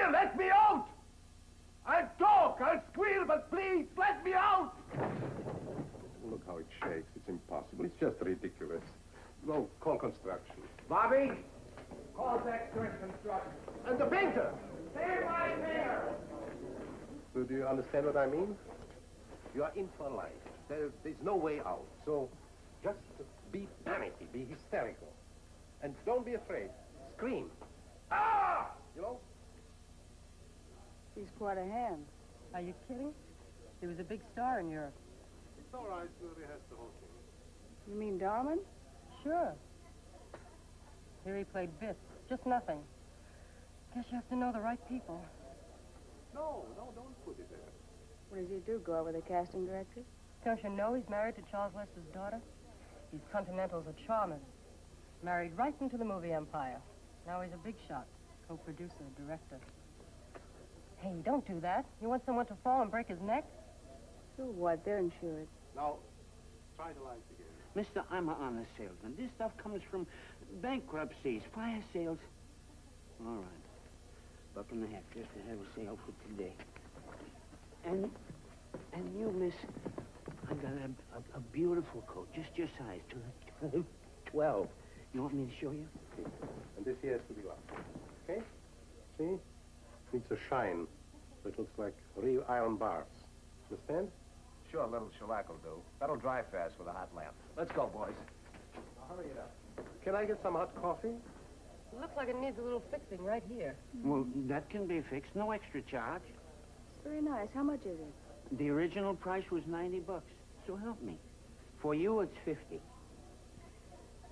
Here, let me out! I'll talk, I'll squeal, but please, let me out! Look how it shakes. It's impossible. It's just ridiculous. Go, call construction. Bobby, call back to construction. And the painter! Save my painter! So do you understand what I mean? You are in for life. There's no way out. So just be panicky, be hysterical. And don't be afraid. Scream. Ah! You know? He's quite a hand. Are you kidding? He was a big star in Europe. It's all right. We'll rehearse the whole thing. You mean Darman? Sure. Here he played bits. Just nothing. Guess you have to know the right people. No, don't put it there. What does he do, go out with a casting director? Don't you know he's married to Charles Lester's daughter? He's Continental's a charmer. Married right into the movie empire. Now he's a big shot. Co-producer, director. Hey, don't do that. You want someone to fall and break his neck? So what? They're insured. Now, try the lines again. Mister, I'm an honest salesman. This stuff comes from bankruptcies, fire sales. All right. Buck and a half just to have a sale for today. And you, miss, I got a beautiful coat, just your size, 12. You want me to show you? Okay. And this here has to be locked. Okay? See? Needs a shine. So it looks like real iron bars. Understand? Sure, a little shellac will do. That'll dry fast with a hot lamp. Let's go, boys. Now, hurry it up. Can I get some hot coffee? It looks like it needs a little fixing right here. Well, that can be fixed. No extra charge. It's very nice. How much is it? The original price was $90. So help me. For you, it's 50.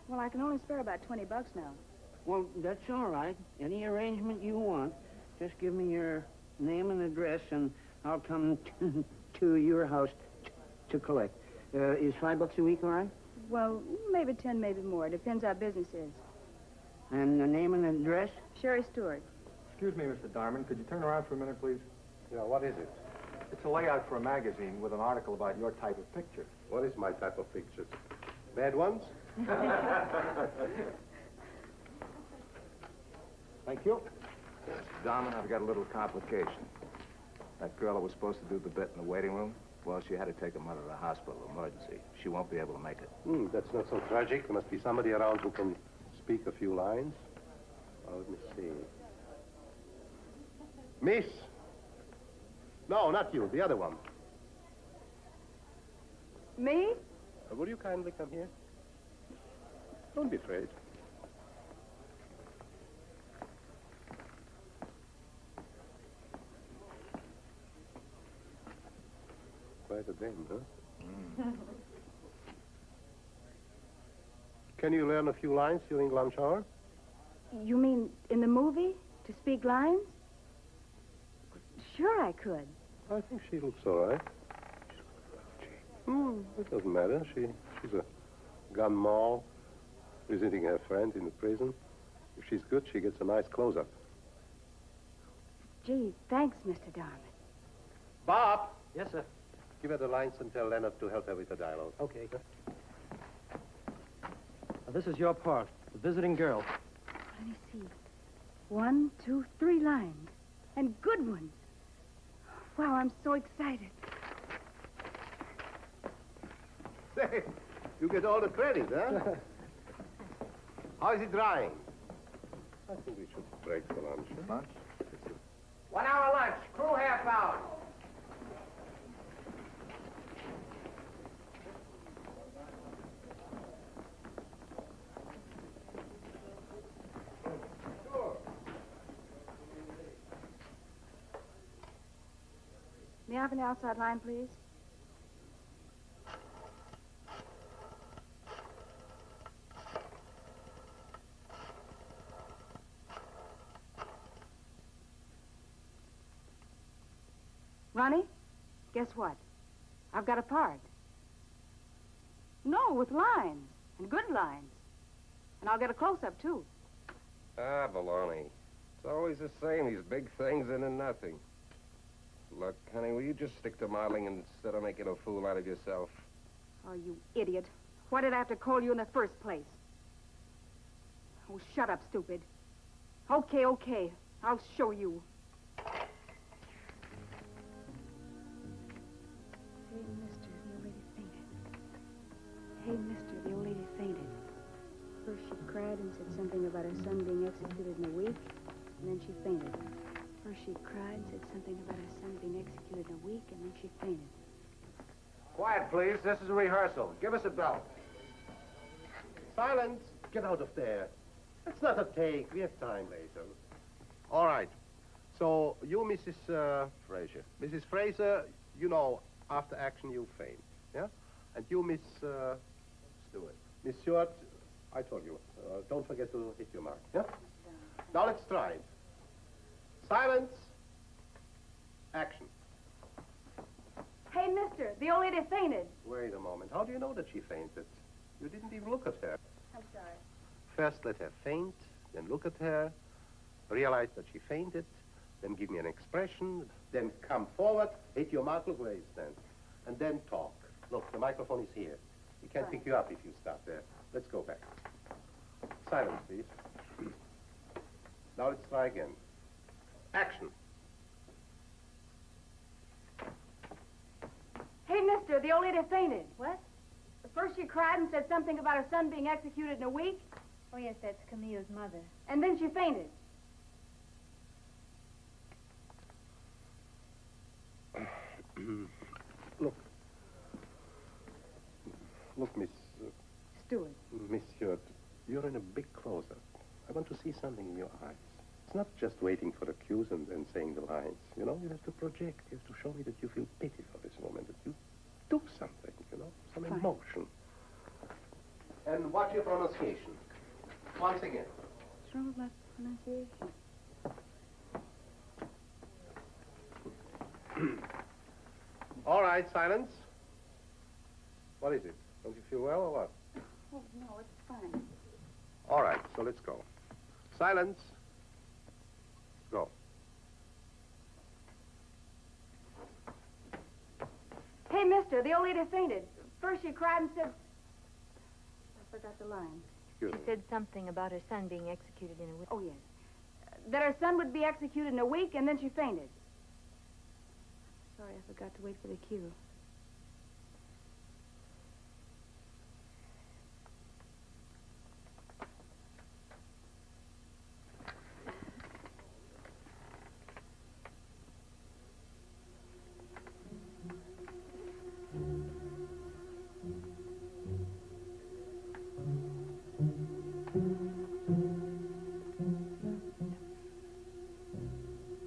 Well, I can only spare about $20 now. Well, that's all right. Any arrangement you want. Just give me your name and address, and I'll come to your house to collect. Is $5 a week all right? Well, maybe 10, maybe more. Depends how business is. And the name and address? Sherry Stewart. Excuse me, Mr. Darman. Could you turn around for a minute, please? Yeah, what is it? It's a layout for a magazine with an article about your type of picture. What is my type of pictures? Bad ones? Thank you. Darman, I've got a little complication. That girl that was supposed to do the bit in the waiting room, well, she had to take her mother to the hospital, emergency. She won't be able to make it. That's not so tragic. There must be somebody around who can speak a few lines. Oh, let me see. Miss. No, not you. The other one. Me? Will you kindly come here? Don't be afraid. Quite a dame, huh? Can you learn a few lines during lunch hour? You mean in the movie? To speak lines? Sure I could. I think she looks all right. It doesn't matter. She's a gun moll visiting her friend in the prison. If she's good, she gets a nice close-up. Gee, thanks, Mr. Darman. Bob! Yes, sir. Give her the lines and tell Leonard to help her with the dialogue. Okay. This is your part, the visiting girl. Let me see. 1, 2, 3 lines. And good ones. Wow, I'm so excited. Say, you get all the credit, huh? How is it drying? I think we should break for lunch. Lunch? 1 hour lunch. Crew half hour. May I have an outside line, please? Ronnie, guess what? I've got a part. No, with lines, and good lines. And I'll get a close-up, too. Ah, baloney. It's always the same, these big things into nothing. Look, honey, will you just stick to modeling instead of making a fool out of yourself? Oh, you idiot. Why did I have to call you in the first place? Oh, shut up, stupid. Okay, okay. I'll show you. she cried and said something about her son being executed in a week, and then she fainted. Quiet, please. This is a rehearsal. Give us a bell. Silence. Get out of there. It's not a take. We have time later. All right. So, you, Mrs. Fraser. Mrs. Fraser, you know, after action you faint, yeah? And you, Miss Stewart. Miss Stewart, I told you, don't forget to hit your mark, yeah? Now let's try it. Silence. Action. Hey, mister, the old lady fainted. Wait a moment. How do you know that she fainted? You didn't even look at her. I'm sorry. First let her faint, then look at her, realize that she fainted, then give me an expression, then come forward, hit your mark, look where you stand, and then talk. Look, the microphone is here. We can't pick you up if you stop there. Let's go back. Silence, please. Now let's try again. Action. Hey, mister, the old lady fainted. What? First she cried and said something about her son being executed in a week. Oh, yes, that's Camille's mother. And then she fainted. Look, Miss Stewart. Miss Stewart, you're in a big close-up. I want to see something in your eyes. It's not just waiting for the cues and saying the lines. You know, you have to project. You have to show me that you feel pity for this woman, that you do something, you know, some emotion. And watch your pronunciation. Once again. What's wrong with my pronunciation? All right, silence. What is it? Don't you feel well or what? Oh, no, it's fine. All right, so let's go. Silence. Go. Hey, mister, the old lady fainted. First she cried and said... I forgot the line. Excuse She me. said something about her son being executed in a week. Oh, yes. That her son would be executed in a week, and then she fainted. Sorry, I forgot to wait for the cue.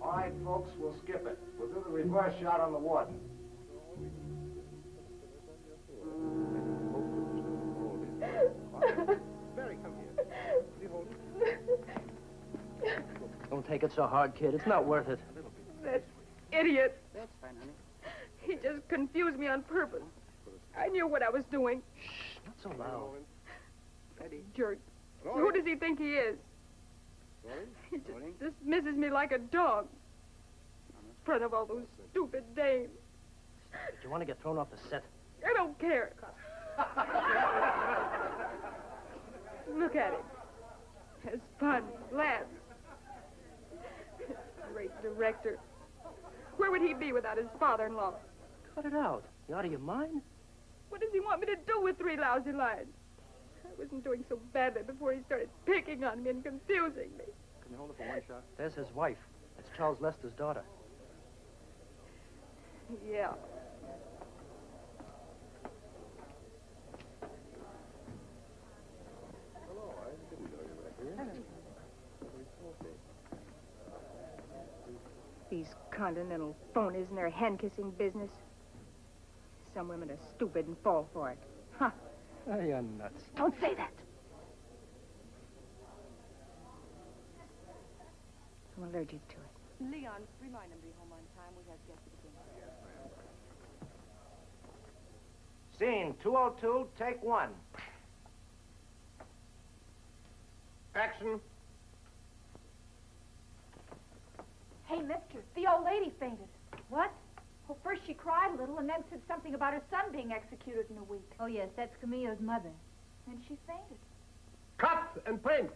All right, folks, we'll skip it. We'll do the reverse shot on the warden. Mary, come here. You hold it. Don't take it so hard, kid. It's not worth it. That idiot. That's fine, honey. He just confused me on purpose. I knew what I was doing. Not so loud. That jerk. Who does he think he is? He just dismisses me like a dog. In front of all those stupid dames. Do you want to get thrown off the set? I don't care. Look at him. Has fun, laughs. Great director. Where would he be without his father-in-law? Cut it out. You out of your mind? What does he want me to do with 3 lousy lines? I wasn't doing so badly before he started picking on me and confusing me. Can you hold it for one shot? There's his wife. That's Charles Lester's daughter. Yeah. Hello, I didn't know you were here. Nobody told me. These continental phonies and their hand-kissing business. Some women are stupid and fall for it. Huh. Oh, you're nuts. Don't say that. I'm allergic to it. Leon, remind him to be home on time. We have guests at the dinner. Scene 202, take 1. Action. Hey, mister, the old lady fainted. What? Well, first she cried a little and then said something about her son being executed in a week. Oh, yes, that's Camille's mother. Then she fainted. Cut and print.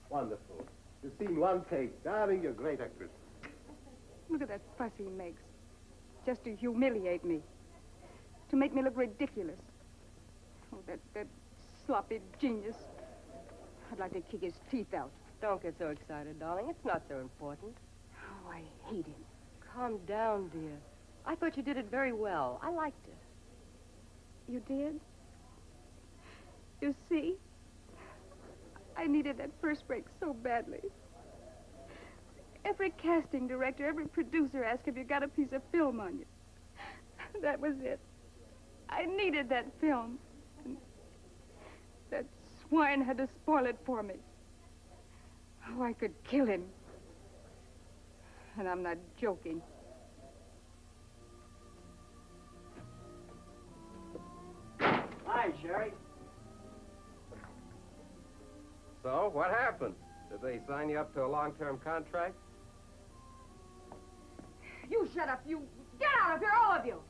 Wonderful. You've seen one take. Darling, you're a great actress. Look at that fuss he makes. Just to humiliate me. To make me look ridiculous. Oh, that sloppy genius. I'd like to kick his teeth out. Don't get so excited, darling. It's not so important. Oh, I hate him. Calm down, dear. I thought you did it very well. I liked it. You did? You see? I needed that first break so badly. Every casting director, every producer asked if you got a piece of film on you. That was it. I needed that film. And that swine had to spoil it for me. Oh, I could kill him. And I'm not joking. Hi, Sherry. So, what happened? Did they sign you up to a long-term contract? You shut up, you... Get out of here, all of you!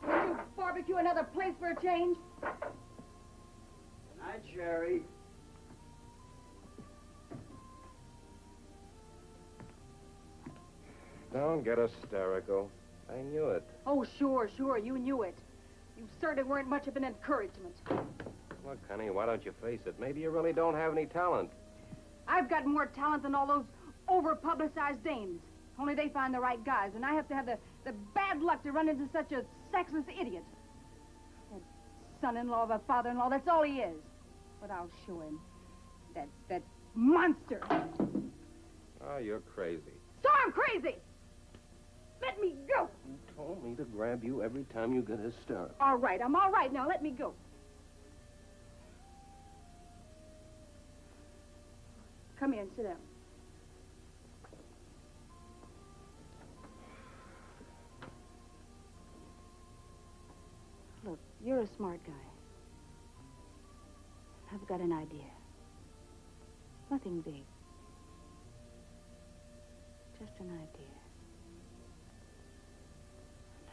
Did you barbecue another place for a change? Hi, Sherry. Don't get hysterical. I knew it. Oh, sure, you knew it. You certainly weren't much of an encouragement. Look, honey, why don't you face it? Maybe you really don't have any talent. I've got more talent than all those over-publicized dames. Only they find the right guys, and I have to have the bad luck to run into such a sexless idiot. That son-in-law of a father-in-law, that's all he is. But I'll show him. That monster. Oh, you're crazy. So I'm crazy! Let me go! You told me to grab you every time you get hysterical. All right, I'm all right now. Let me go. Come here and sit down. Look, you're a smart guy. I've got an idea. Nothing big. Just an idea.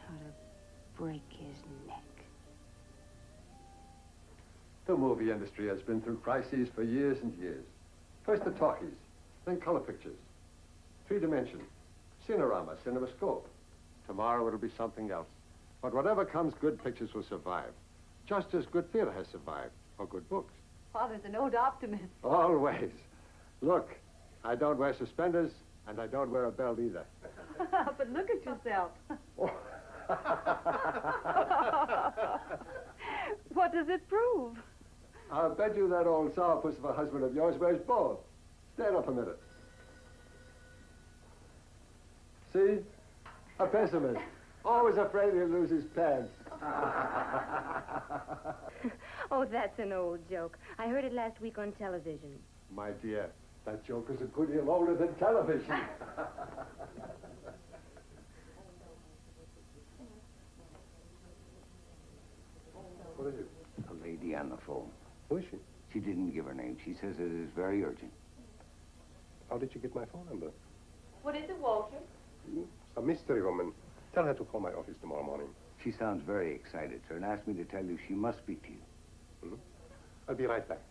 How to break his neck. The movie industry has been through crises for years and years. First the talkies, then color pictures, 3-dimension, Cinerama, CinemaScope. Tomorrow it'll be something else. But whatever comes, good pictures will survive. Just as good theater has survived, or good books. Father's an old optimist. Always. Look, I don't wear suspenders, and I don't wear a belt either. But look at yourself. What does it prove? I'll bet you that old sourpuss of a husband of yours wears both. Stand up a minute. See? A pessimist. Always afraid he'll lose his pants. Oh, that's an old joke. I heard it last week on television. My dear, that joke is a good deal older than television. What is it? A lady on the phone. Who is she? She didn't give her name. She says it is very urgent. How did you get my phone number? What is it, Walter? A mystery woman. Tell her to call my office tomorrow morning. She sounds very excited, sir, and asked me to tell you she must speak to you. Hmm? I'll be right back.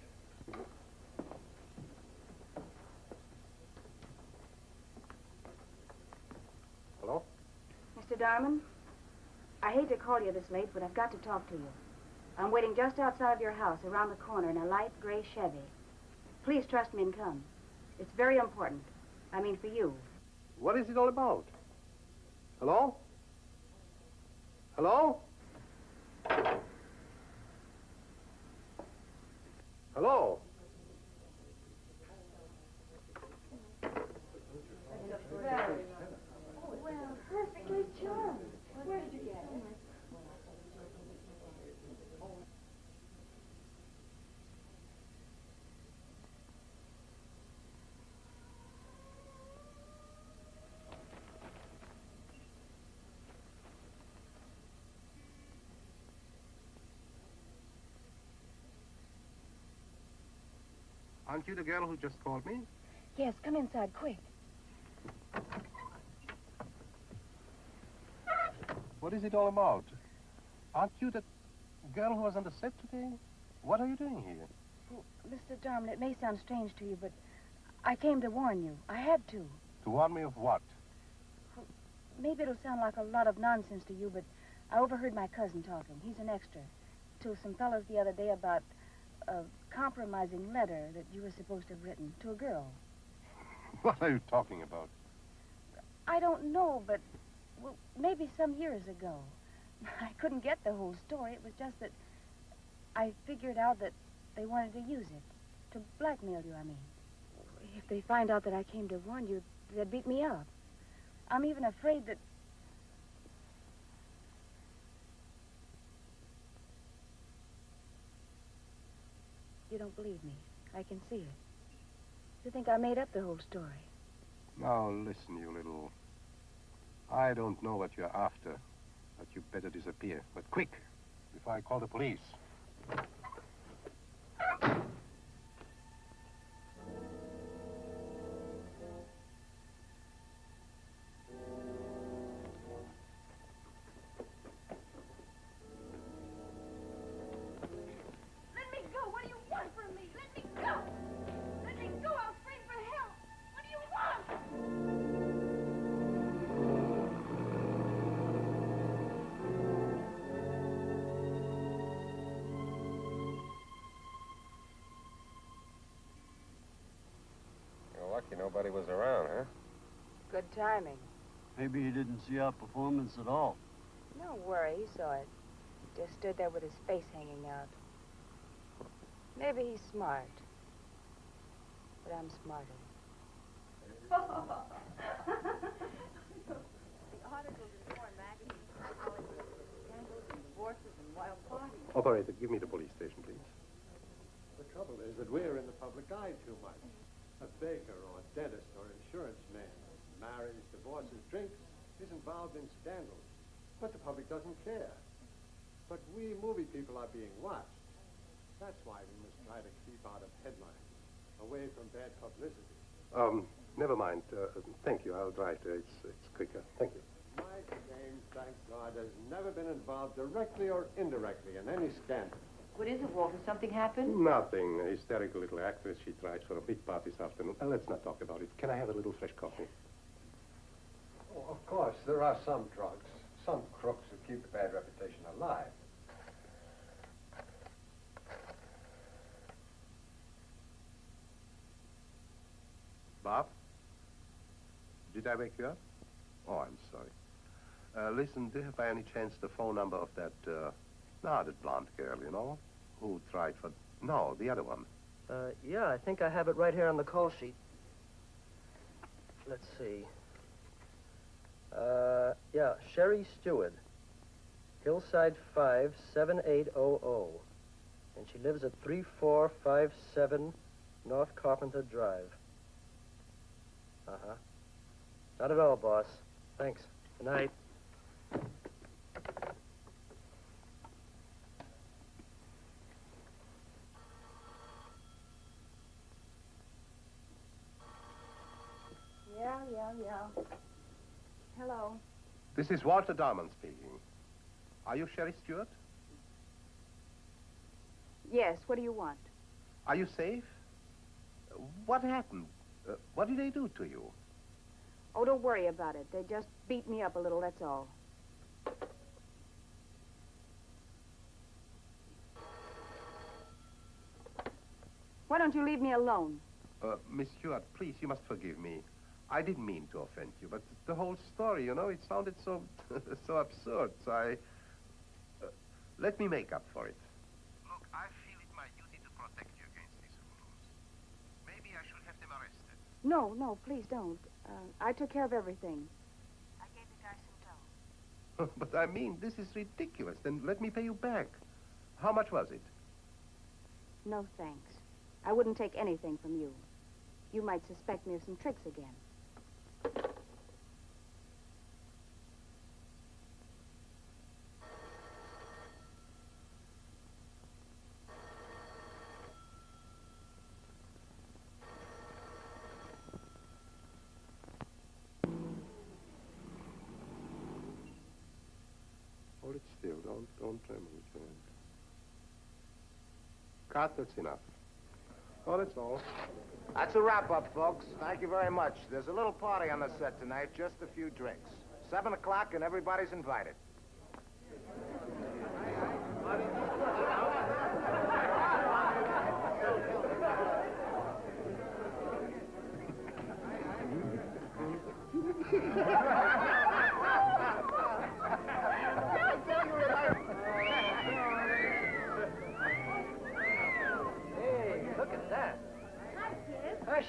Hello? Mr. Darman, I hate to call you this late, but I've got to talk to you. I'm waiting just outside of your house, around the corner, in a light gray Chevy. Please trust me and come. It's very important. I mean, for you. What is it all about? Hello? Hello? Hello? Well, perfectly charming. Where did you get it? Aren't you the girl who just called me? Yes, come inside, quick. What is it all about? Aren't you the girl who was on the set today? What are you doing here? Well, Mr. Darman, it may sound strange to you, but I came to warn you. I had to. To warn me of what? Maybe it'll sound like a lot of nonsense to you, but I overheard my cousin talking. He's an extra. To some fellows the other day about a compromising letter that you were supposed to have written to a girl. What are you talking about? I don't know, but, well, maybe some years ago. I couldn't get the whole story. It was just that I figured out that they wanted to use it. To blackmail you, I mean. If they find out that I came to warn you, they'd beat me up. I'm even afraid that... You don't believe me. I can see it. You think I made up the whole story. Now, listen, you little... I don't know what you're after, but you better disappear. But quick, before I call the police. Let me go. What do you want from me? Let me go. Let me go. I'll scream for help. What do you want? You're lucky nobody was around, huh? Good timing. Maybe he didn't see our performance at all. No worry, he saw it. Just stood there with his face hanging out. Maybe he's smart. But I'm smarter. The articles in foreign magazines are calling it scandals and divorces and wild parties. Operator, give me the police station, please. The trouble is that we're in the public eye too much. A baker or a dentist or insurance man marries, divorces, drinks, is involved in scandals. But the public doesn't care. But we movie people are being watched. That's why we must try to keep out of headlines, away from bad publicity. Never mind. Thank you. I'll drive there. It's quicker. Thank you. Mike James, thank God, has never been involved directly or indirectly in any scandal. What is it, Walter? Something happened? Nothing. A hysterical little actress. She tries for a big part this afternoon. Let's not talk about it. Can I have a little fresh coffee? Oh, of course, there are some drugs, some crooks who keep a bad reputation alive. Bob? Did I wake you up? Oh, I'm sorry. Listen, do you have by any chance the phone number of that, that blonde girl, you know? Who tried for... No, the other one. Yeah, I think I have it right here on the call sheet. Let's see. Yeah, Sherry Stewart. Hillside 5, 7800. And she lives at 3457 North Carpenter Drive. Uh-huh. Not at all, boss. Thanks. Good night. Yeah. Hello. This is Walter Darman speaking. Are you Sherry Stewart? Yes, what do you want? Are you safe? What happened? What did they do to you? Oh, don't worry about it. They just beat me up a little, that's all. Why don't you leave me alone? Miss Stewart, please, you must forgive me. I didn't mean to offend you, but the whole story, you know, it sounded so, so absurd. So let me make up for it. Look, I feel it my duty to protect you against these fools. Maybe I should have them arrested. No, please don't. I took care of everything. I gave the guy some dough. But I mean, this is ridiculous. Then let me pay you back. How much was it? No, thanks. I wouldn't take anything from you. You might suspect me of some tricks again. Hold it still. Don't tremble with your hand. Cut, that's enough. Oh, that's all. That's a wrap-up, folks. Thank you very much. There's a little party on the set tonight, just a few drinks. 7 o'clock, and everybody's invited.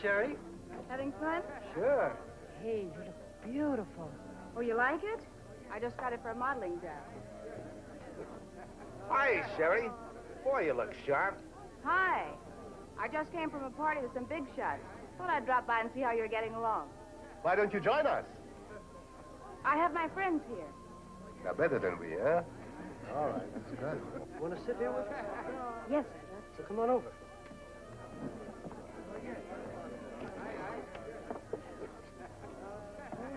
Sherry. Having fun? Sure. Hey, you look beautiful. Oh, you like it? I just got it for a modeling job. Hi, Sherry. Boy, you look sharp. Hi. I just came from a party with some big shots. Thought I'd drop by and see how you're getting along. Why don't you join us? I have my friends here. Now, better than we, huh? All right, that's good. Want to sit here with us? Yes, So come on over.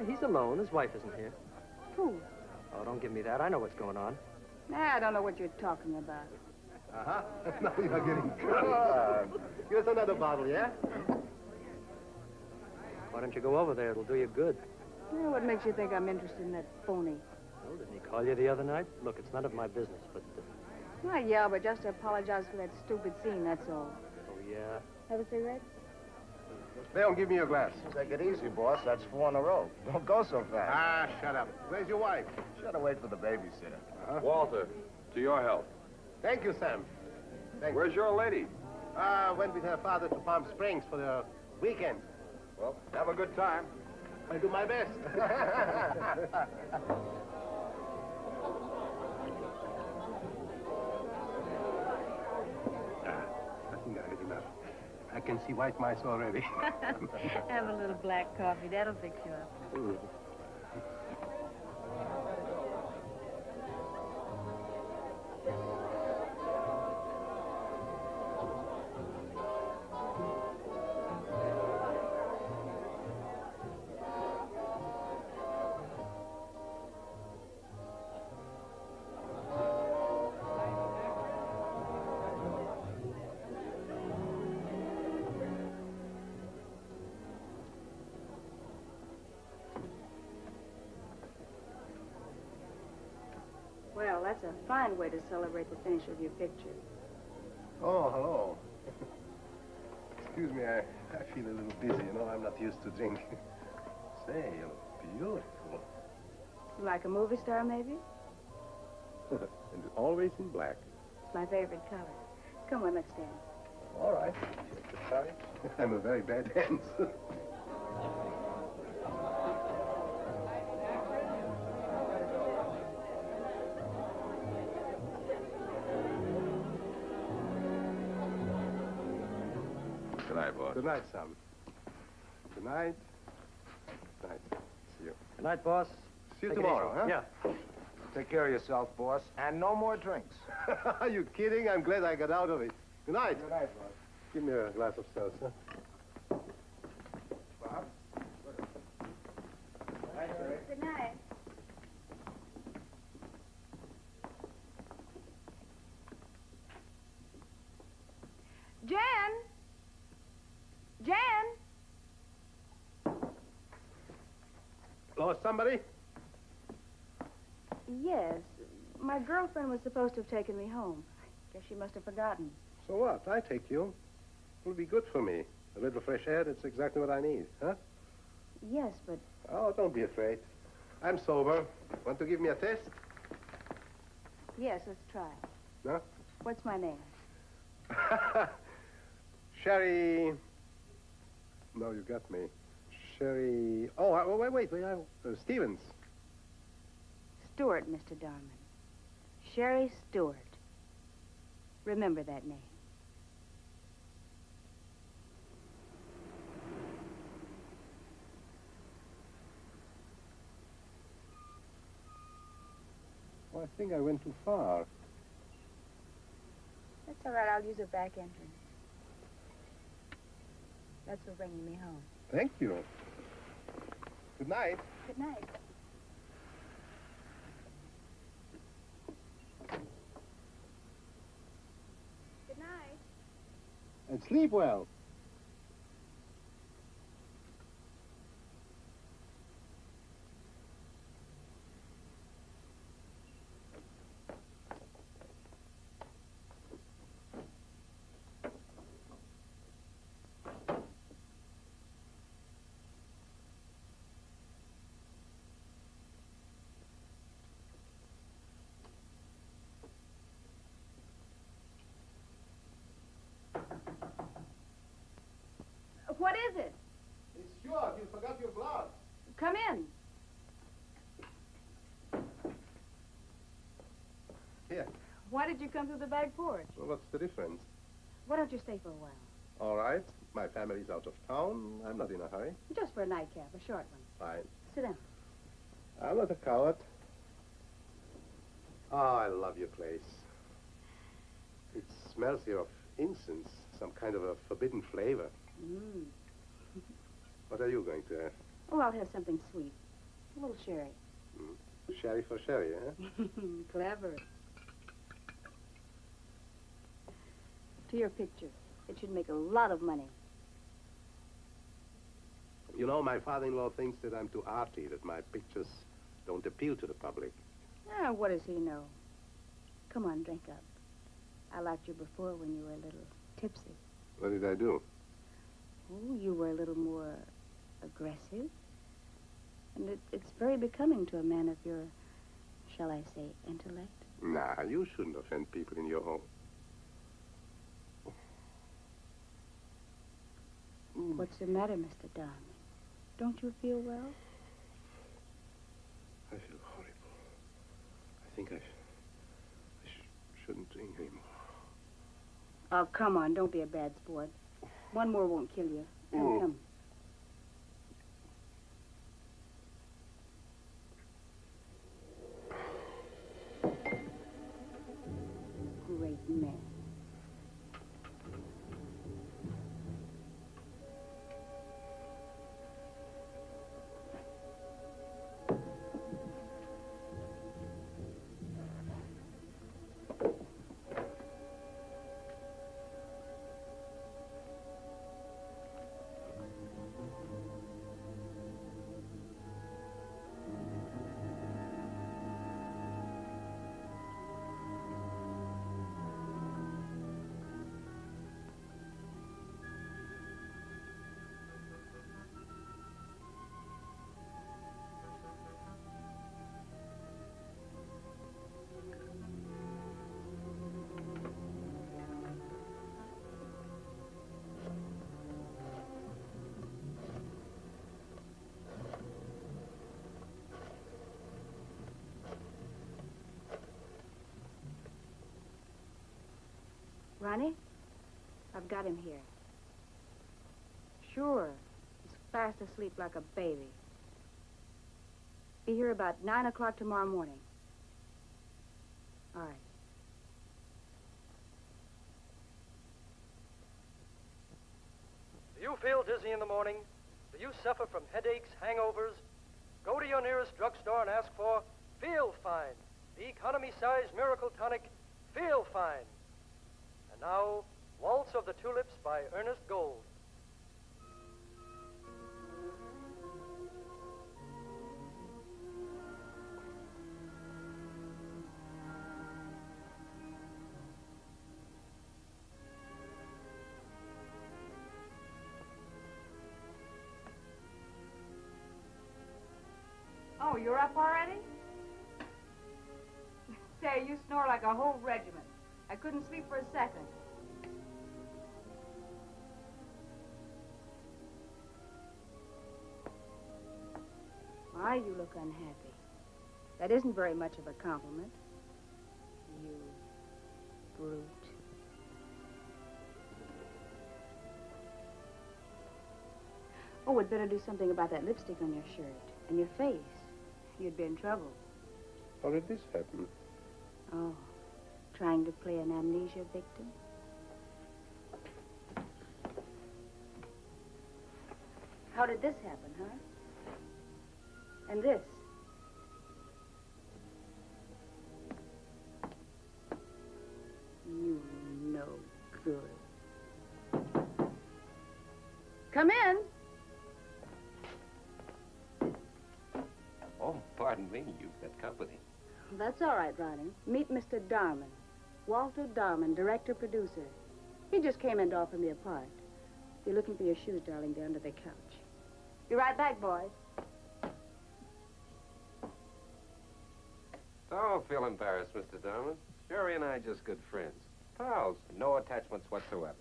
He's alone. His wife isn't here. Who? Oh, don't give me that. I know what's going on. Nah, I don't know what you're talking about. Uh-huh. Now you're getting drunk. Give us another bottle, yeah? Why don't you go over there? It'll do you good. Yeah, what makes you think I'm interested in that phony? Well, didn't he call you the other night? Look, it's none of my business, but... Not yeah, but just to apologize for that stupid scene, that's all. Oh, yeah? Have a cigarette? Leon, give me your glass. Take it easy, boss. That's 4 in a row. Don't go so fast. Ah, shut up. Where's your wife? Should have waited for the babysitter. Walter, to your health. Thank you, Sam. Thank Where's your lady? went with her father to Palm Springs for the weekend. Well, have a good time. I'll do my best. I think I had enough. I can see white mice already. Have a little black coffee. That'll fix you up. Well, that's a fine way to celebrate the finish of your picture. Oh, hello. Excuse me, I feel a little busy. You know, I'm not used to drink. Say, you look beautiful. Like a movie star, maybe? And always in black. It's my favorite color. Come on, let's dance. All right. Sorry. I'm a very bad dancer. Good night, boss. Good night, Sam. Good night. Good night. See you. Good night, boss. See you Take it tomorrow, easy. huh? Yeah. Take care of yourself, boss. And no more drinks. Are you kidding? I'm glad I got out of it. Good night. Good night, boss. Give me a glass of seltzer. Bob? Good night. Jan! Jan! Lost somebody? Yes. My girlfriend was supposed to have taken me home. Guess she must have forgotten. So what? I take you. It'll be good for me. A little fresh air, that's exactly what I need, huh? Yes, but Oh, don't be afraid. I'm sober. Want to give me a test? yes, let's try. No? What's my name? Sherry... No, you got me. Sherry... Oh, wait. Stevens. Stewart, Mr. Darman. Sherry Stewart. Remember that name. Well, I think I went too far. That's all right. I'll use a back entrance. That's for bringing me home. Thank you. Good night. Good night. Good night. And sleep well. is it? It's Stuart. You forgot your gloves. Come in. Here. Why did you come through the back porch? Well, what's the difference? Why don't you stay for a while? All right. My family's out of town. I'm not in a hurry. Just for a nightcap, a short one. Fine. Sit down. I'm not a coward. Oh, I love your place. It smells here of incense, some kind of a forbidden flavor. Mm. What are you going to have? Oh, I'll have something sweet. A little sherry. Sherry for sherry, huh? Clever. To your picture. It should make a lot of money. You know, my father-in-law thinks that I'm too arty, that my pictures don't appeal to the public. Ah, what does he know? Come on, drink up. I liked you before when you were a little tipsy. What did I do? Oh, you were a little more aggressive. And it's very becoming to a man of your, shall I say, intellect. Nah, you shouldn't offend people in your home. What's the matter, Mr. Darman? Don't you feel well? I feel horrible. I think I shouldn't drink anymore. Oh, come on, don't be a bad sport. One more won't kill you. Come, come. Great man. Ronnie, I've got him here. Sure. He's fast asleep like a baby. Be here about 9 o'clock tomorrow morning. All right. Do you feel dizzy in the morning? Do you suffer from headaches, hangovers? Go to your nearest drugstore and ask for Feel Fine, the economy-size miracle tonic, Feel Fine. And now, Waltz of the Tulips by Ernest Gold. Oh, you're up already? Say, you snore like a whole regiment. I couldn't sleep for a second. Why, you look unhappy. That isn't very much of a compliment. You brute. Oh, we'd better do something about that lipstick on your shirt and your face. You'd be in trouble. How did this happen? Oh, trying to play an amnesia victim? How did this happen, huh? And this? You no good. Come in. Oh, pardon me. You've got company. That's all right, Ronnie. Meet Mr. Darman. Walter Darman, director-producer. He just came in to offer me a part. If you're looking for your shoes, darling, they're under the couch. Be right back, boys. Don't feel embarrassed, Mr. Darman. Sherry and I are just good friends. Pals. No attachments whatsoever.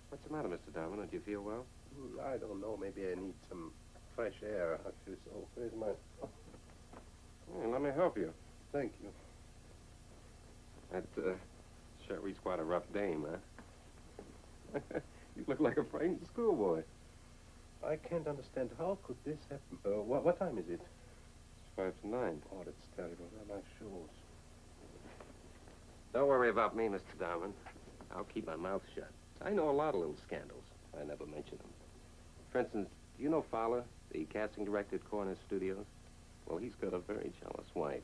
What's the matter, Mr. Darwin? Don't you feel well? I don't know. Maybe I need some fresh air. I feel so... Where's my... Hey, let me help you. Thank you. That, Sherry's quite a rough dame, huh? You look like a frightened schoolboy. I can't understand. How could this happen? What time is it? It's 5 to 9. Oh, that's terrible. They're my shoes. Don't worry about me, Mr. Darwin. I'll keep my mouth shut. I know a lot of little scandals. I never mention them. For instance, do you know Fowler, the casting director at Corner Studios? Well, he's got a very jealous wife.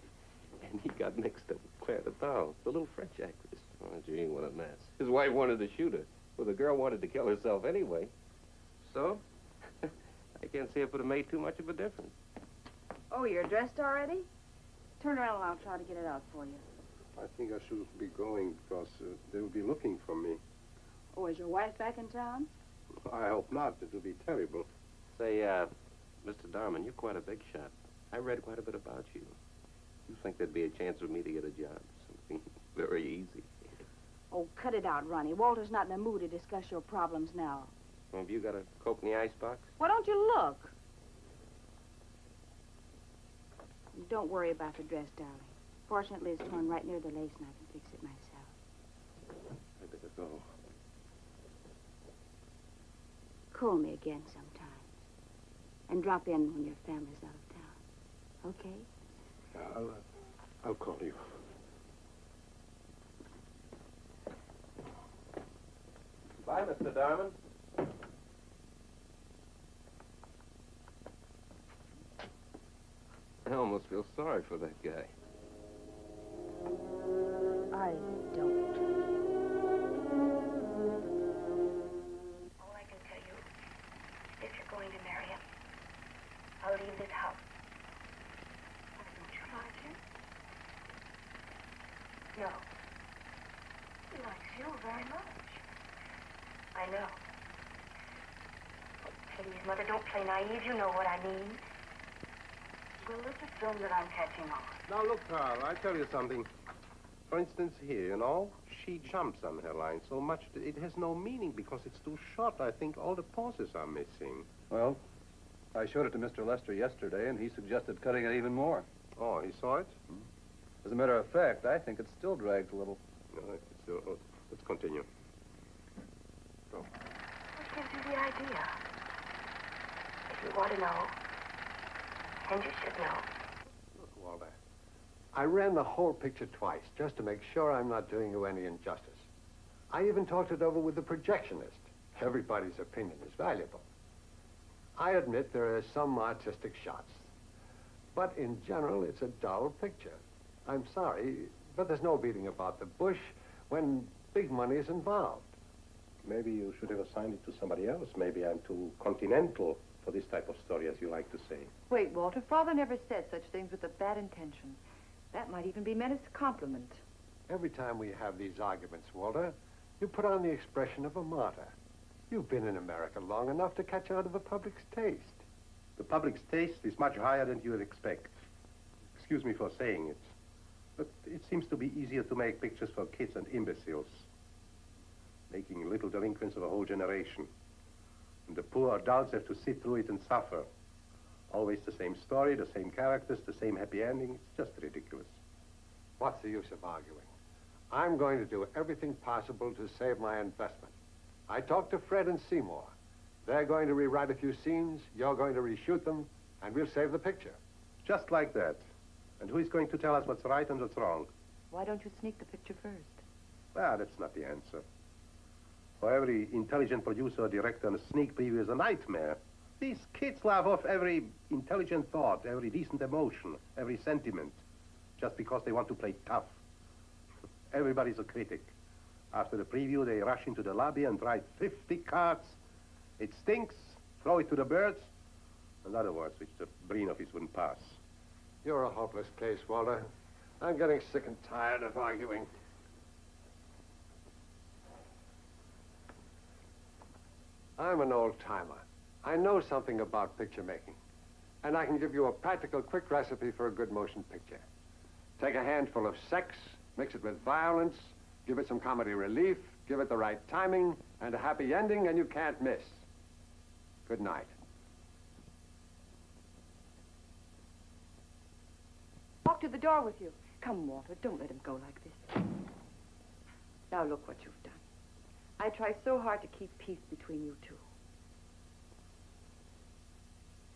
And he got mixed up with Claire Vidal, the little French actress. Oh, gee, what a mess. His wife wanted to shoot her. Well, the girl wanted to kill herself anyway. So, I can't see if it would have made too much of a difference. Oh, you're dressed already? Turn around and I'll try to get it out for you. I think I should be going because they will be looking for me. Oh, is your wife back in town? I hope not. It will be terrible. Say, Mr. Darwin, you're quite a big shot. I read quite a bit about you. You think there'd be a chance for me to get a job? Something very easy. Oh, cut it out, Ronnie. Walter's not in the mood to discuss your problems now. Well, have you got a Coke in the icebox? Why don't you look? Don't worry about the dress, darling. Fortunately, it's torn right near the lace and I can fix it myself. I better go. Call me again sometime. And drop in when your family's out of town. Okay? I'll call you. Bye, Mr. Darwin. I almost feel sorry for that guy. I don't. All I can tell you, if you're going to marry him, I'll leave this house. Why don't you like him? No. He likes you very much. I know. Oh, please, Mother, don't play naive. You know what I mean. Well, let's assume that I'm catching on. Now, look, Carl, I tell you something. For instance, here, you know, she jumps on her line so much that it has no meaning because it's too short. I think all the pauses are missing. Well, I showed it to Mr. Lester yesterday, and he suggested cutting it even more. Oh, he saw it? As a matter of fact, I think it still drags a little. Let's continue. Go. What gives you the idea? If you want to know, and you should know. Look, Walter, I ran the whole picture twice just to make sure I'm not doing you any injustice. I even talked it over with the projectionist. Everybody's opinion is valuable. I admit there are some artistic shots, but in general, it's a dull picture. I'm sorry, but there's no beating about the bush when big money is involved. Maybe you should have assigned it to somebody else. Maybe I'm too continental for this type of story, as you like to say. Wait, Walter. Father never said such things with a bad intention. That might even be meant as a compliment. Every time we have these arguments, Walter, you put on the expression of a martyr. You've been in America long enough to catch on to the public's taste. The public's taste is much higher than you would expect. Excuse me for saying it, but it seems to be easier to make pictures for kids and imbeciles, making little delinquents of a whole generation. And the poor adults have to sit through it and suffer. Always the same story, the same characters, the same happy ending. It's just ridiculous. What's the use of arguing? I'm going to do everything possible to save my investment. I talked to Fred and Seymour. They're going to rewrite a few scenes, you're going to reshoot them, and we'll save the picture. Just like that. And who is going to tell us what's right and what's wrong? Why don't you sneak the picture first? Well, that's not the answer. For every intelligent producer or director, a sneak preview is a nightmare. These kids laugh off every intelligent thought, every decent emotion, every sentiment, just because they want to play tough. Everybody's a critic. After the preview, they rush into the lobby and write 50 cards. It stinks, throw it to the birds. In other words, which the brain office wouldn't pass. You're a hopeless case, Walter. I'm getting sick and tired of arguing. I'm an old-timer. I know something about picture making. And I can give you a practical, quick recipe for a good motion picture. Take a handful of sex, mix it with violence, give it some comedy relief, Give it the right timing and a happy ending, and you can't miss. Good night. Walk to the door with you. Come, Walter, don't let him go like this. Now look what you've done. I try so hard to keep peace between you two.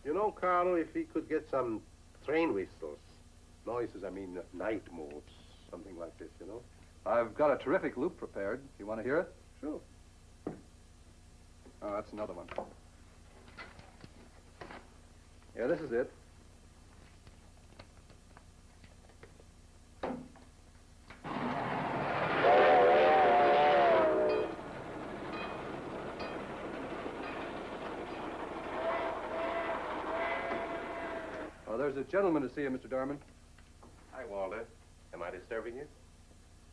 You know, Carl, if we could get some train whistles, noises, I mean, night modes, something like this, you know? I've got a terrific loop prepared. You want to hear it? Sure. Oh, that's another one. Yeah, this is it. There's a gentleman to see you, Mr. Darman. Hi, Walter. Am I disturbing you?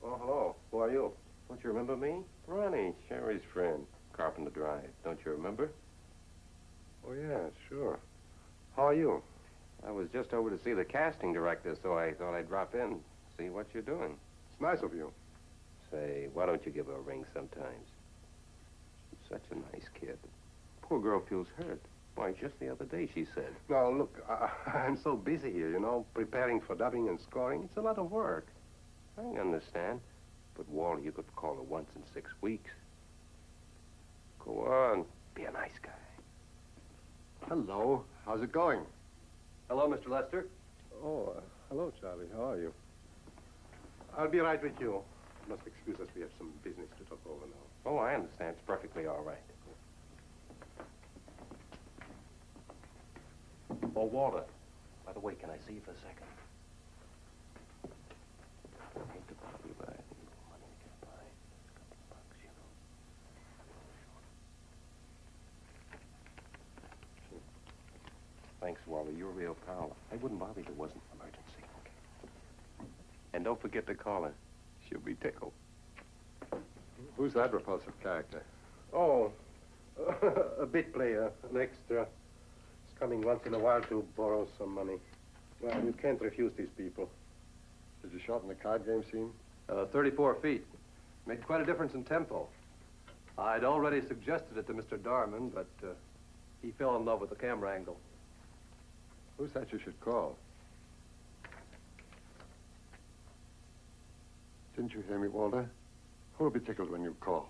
Oh, hello. Who are you? Don't you remember me? Ronnie, Sherry's friend. Carpenter Drive. Don't you remember? Oh, yeah, sure. How are you? I was just over to see the casting director, so I thought I'd drop in, see what you're doing. It's nice of you. Say, why don't you give her a ring sometimes? She's such a nice kid. Poor girl feels hurt. Why, just the other day, she said. No, look, I'm so busy here, you know, preparing for dubbing and scoring. It's a lot of work. I understand. But, Walter, you could call her once in 6 weeks. Go on. Be a nice guy. Hello. How's it going? Hello, Mr. Lester. Oh, hello, Charlie. How are you? I'll be right with you. You must excuse us. We have some business to talk over now. Oh, I understand. It's perfectly all right. Oh, Walter. By the way, can I see you for a second? I hate to bother you, but I need money to get by. A couple of bucks, you know. Thanks, Walter. You're a real pal. I wouldn't bother you if it wasn't an emergency. Okay. And don't forget to call her. She'll be tickled. Who's that repulsive character? Oh, a bit player, an extra. He's coming once in a while to borrow some money. Well, you can't refuse these people. Did you shorten the card game scene? 34 feet. Made quite a difference in tempo. I'd already suggested it to Mr. Darman, but he fell in love with the camera angle. Who's that you should call? Didn't you hear me, Walter? Who'll be tickled when you call?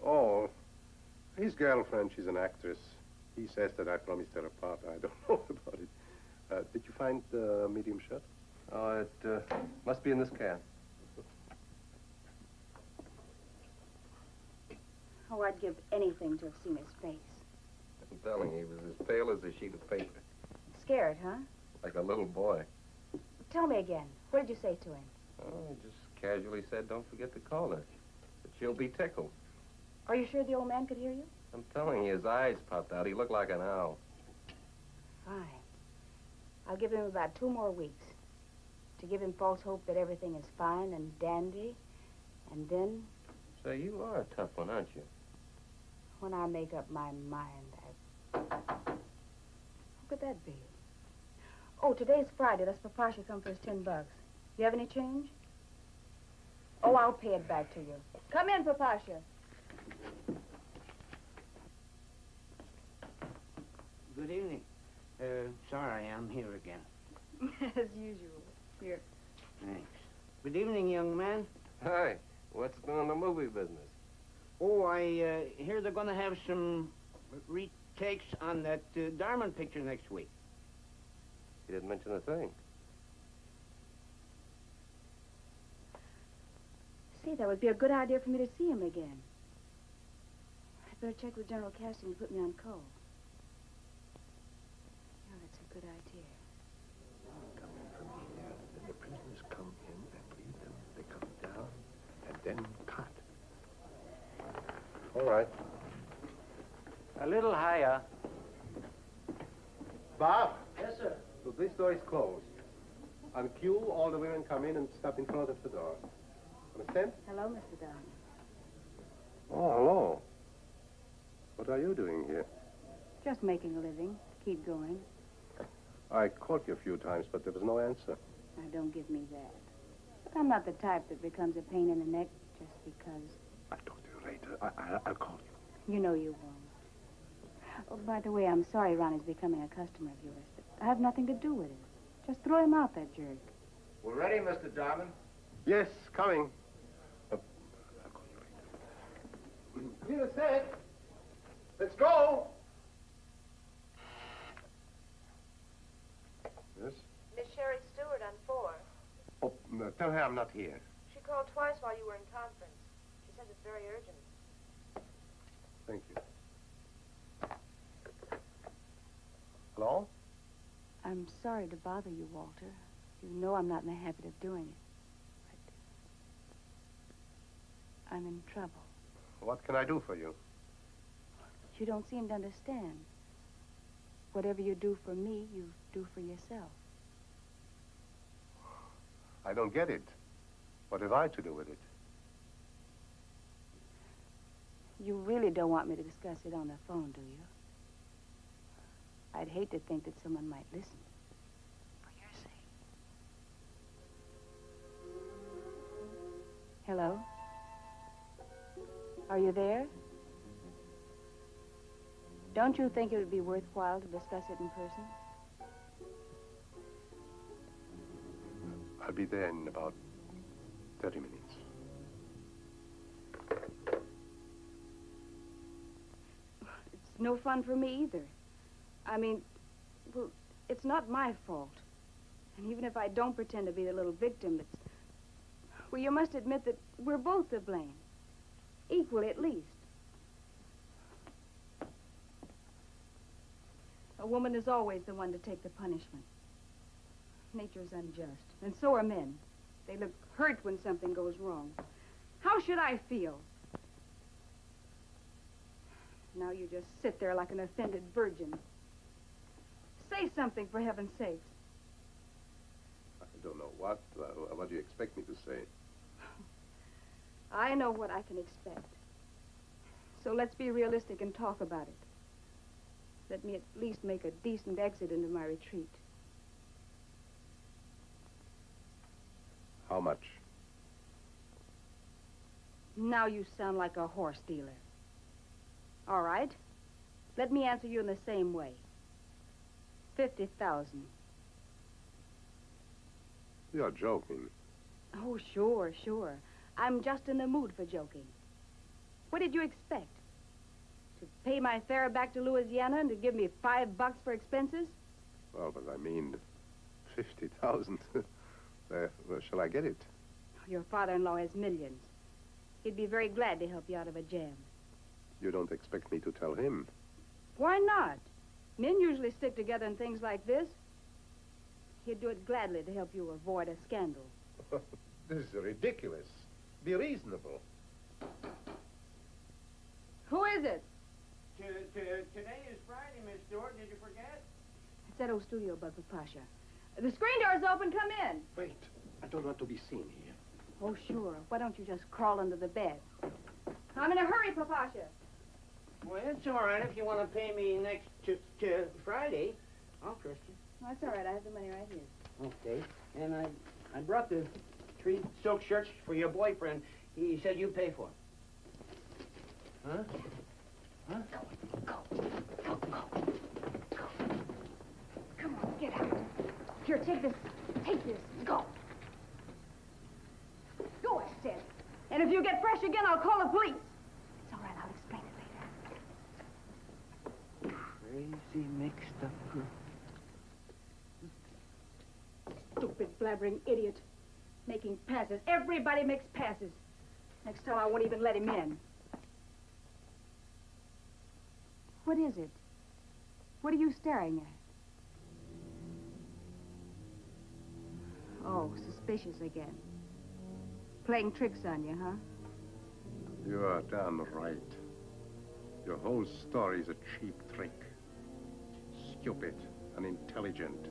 Oh, his girlfriend, she's an actress. He says that I promised her a part. I don't know about it. Did you find the medium shot? Oh, it must be in this can. Oh, I'd give anything to have seen his face. I'm telling you, he was as pale as a sheet of paper. Scared, huh? Like a little boy. Tell me again. What did you say to him? Oh, he just casually said, don't forget to call her. But she'll be tickled. Are you sure the old man could hear you? I'm telling you, his eyes popped out. He looked like an owl. Fine. I'll give him about 2 more weeks to give him false hope that everything is fine and dandy, and then... Say, you are a tough one, aren't you? When I make up my mind, Who could that be? Oh, today's Friday. Let's Papasha come for his $10. You have any change? Oh, I'll pay it back to you. Come in, Papasha. Good evening. Sorry, I'm here again. As usual. Here. Thanks. Good evening, young man. Hi. What's doing the movie business? Oh, I hear they're going to have some retakes on that Darman picture next week. He didn't mention a thing. See, that would be a good idea for me to see him again. I'd better check with General Casting and put me on call. Yeah, that's a good idea. Come in from here, then the prisoners come in and leave them. They come down and then cut. All right. A little higher. Bob? Yes, sir. So this door is closed. On cue, all the women come in and stop in front of the door. Understand? Hello, Mr. Darman. Oh, hello. What are you doing here? Just making a living. Keep going. I called you a few times, but there was no answer. Now, don't give me that. But I'm not the type that becomes a pain in the neck just because. I'll talk to you later. I'll call you. You know you won't. Oh, by the way, I'm sorry Ronnie's becoming a customer of yours, but I have nothing to do with it. Just throw him out, that jerk. We're ready, Mr. Darman. Yes, coming. I'll call you later. Peter said, let's go. Yes? Miss Sherry Stewart on 4. Oh, no, tell her I'm not here. She called twice while you were in conference. She says it's very urgent. Thank you. Hello? I'm sorry to bother you, Walter. You know I'm not in the habit of doing it. But I'm in trouble. What can I do for you? You don't seem to understand. Whatever you do for me, you do for yourself. I don't get it. What have I to do with it? You really don't want me to discuss it on the phone, do you? I'd hate to think that someone might listen. For your sake. Hello? Are you there? Don't you think it would be worthwhile to discuss it in person? I'll be there in about 30 minutes. It's no fun for me either. I mean, well, it's not my fault. And even if I don't pretend to be the little victim, it's... Well, you must admit that we're both to blame. Equally, at least. A woman is always the one to take the punishment. Nature's unjust, and so are men. They look hurt when something goes wrong. How should I feel? Now you just sit there like an offended virgin. Say something, for heaven's sakes. I don't know what. What do you expect me to say? I know what I can expect. So let's be realistic and talk about it. Let me at least make a decent exit into my retreat. How much? Now you sound like a horse dealer. All right. Let me answer you in the same way. 50,000. You're joking. Oh, sure, sure. I'm just in the mood for joking. What did you expect? To pay my fare back to Louisiana and to give me $5 for expenses? Well, but I mean, 50,000. Where shall I get it? Your father-in-law has millions. He'd be very glad to help you out of a jam. You don't expect me to tell him? Why not? Men usually stick together in things like this. He'd do it gladly to help you avoid a scandal. This is ridiculous. Be reasonable. Who is it? Today is Friday, Miss Stewart. Did you forget? It's that old studio bug with Pasha. The screen door's open. Come in. Wait. I don't want to be seen here. Oh, sure. Why don't you just crawl under the bed? I'm in a hurry, Papasha. Well, it's all right if you want to pay me next Friday. I'll trust you. That's all right. I have the money right here. Okay. And I brought the 3 silk shirts for your boyfriend. He said you pay for it. Huh? Huh? Go. Come on, get out. Here, take this. Take this. Go. Go, I said. And if you get fresh again, I'll call the police. It's all right. I'll explain it later. Crazy mixed up girl. Stupid, blabbering idiot. Making passes. Everybody makes passes. Next time I won't even let him in. What is it? What are you staring at? Oh, suspicious again. Playing tricks on you, huh? You are damn right. Your whole story is a cheap trick. Stupid, unintelligent.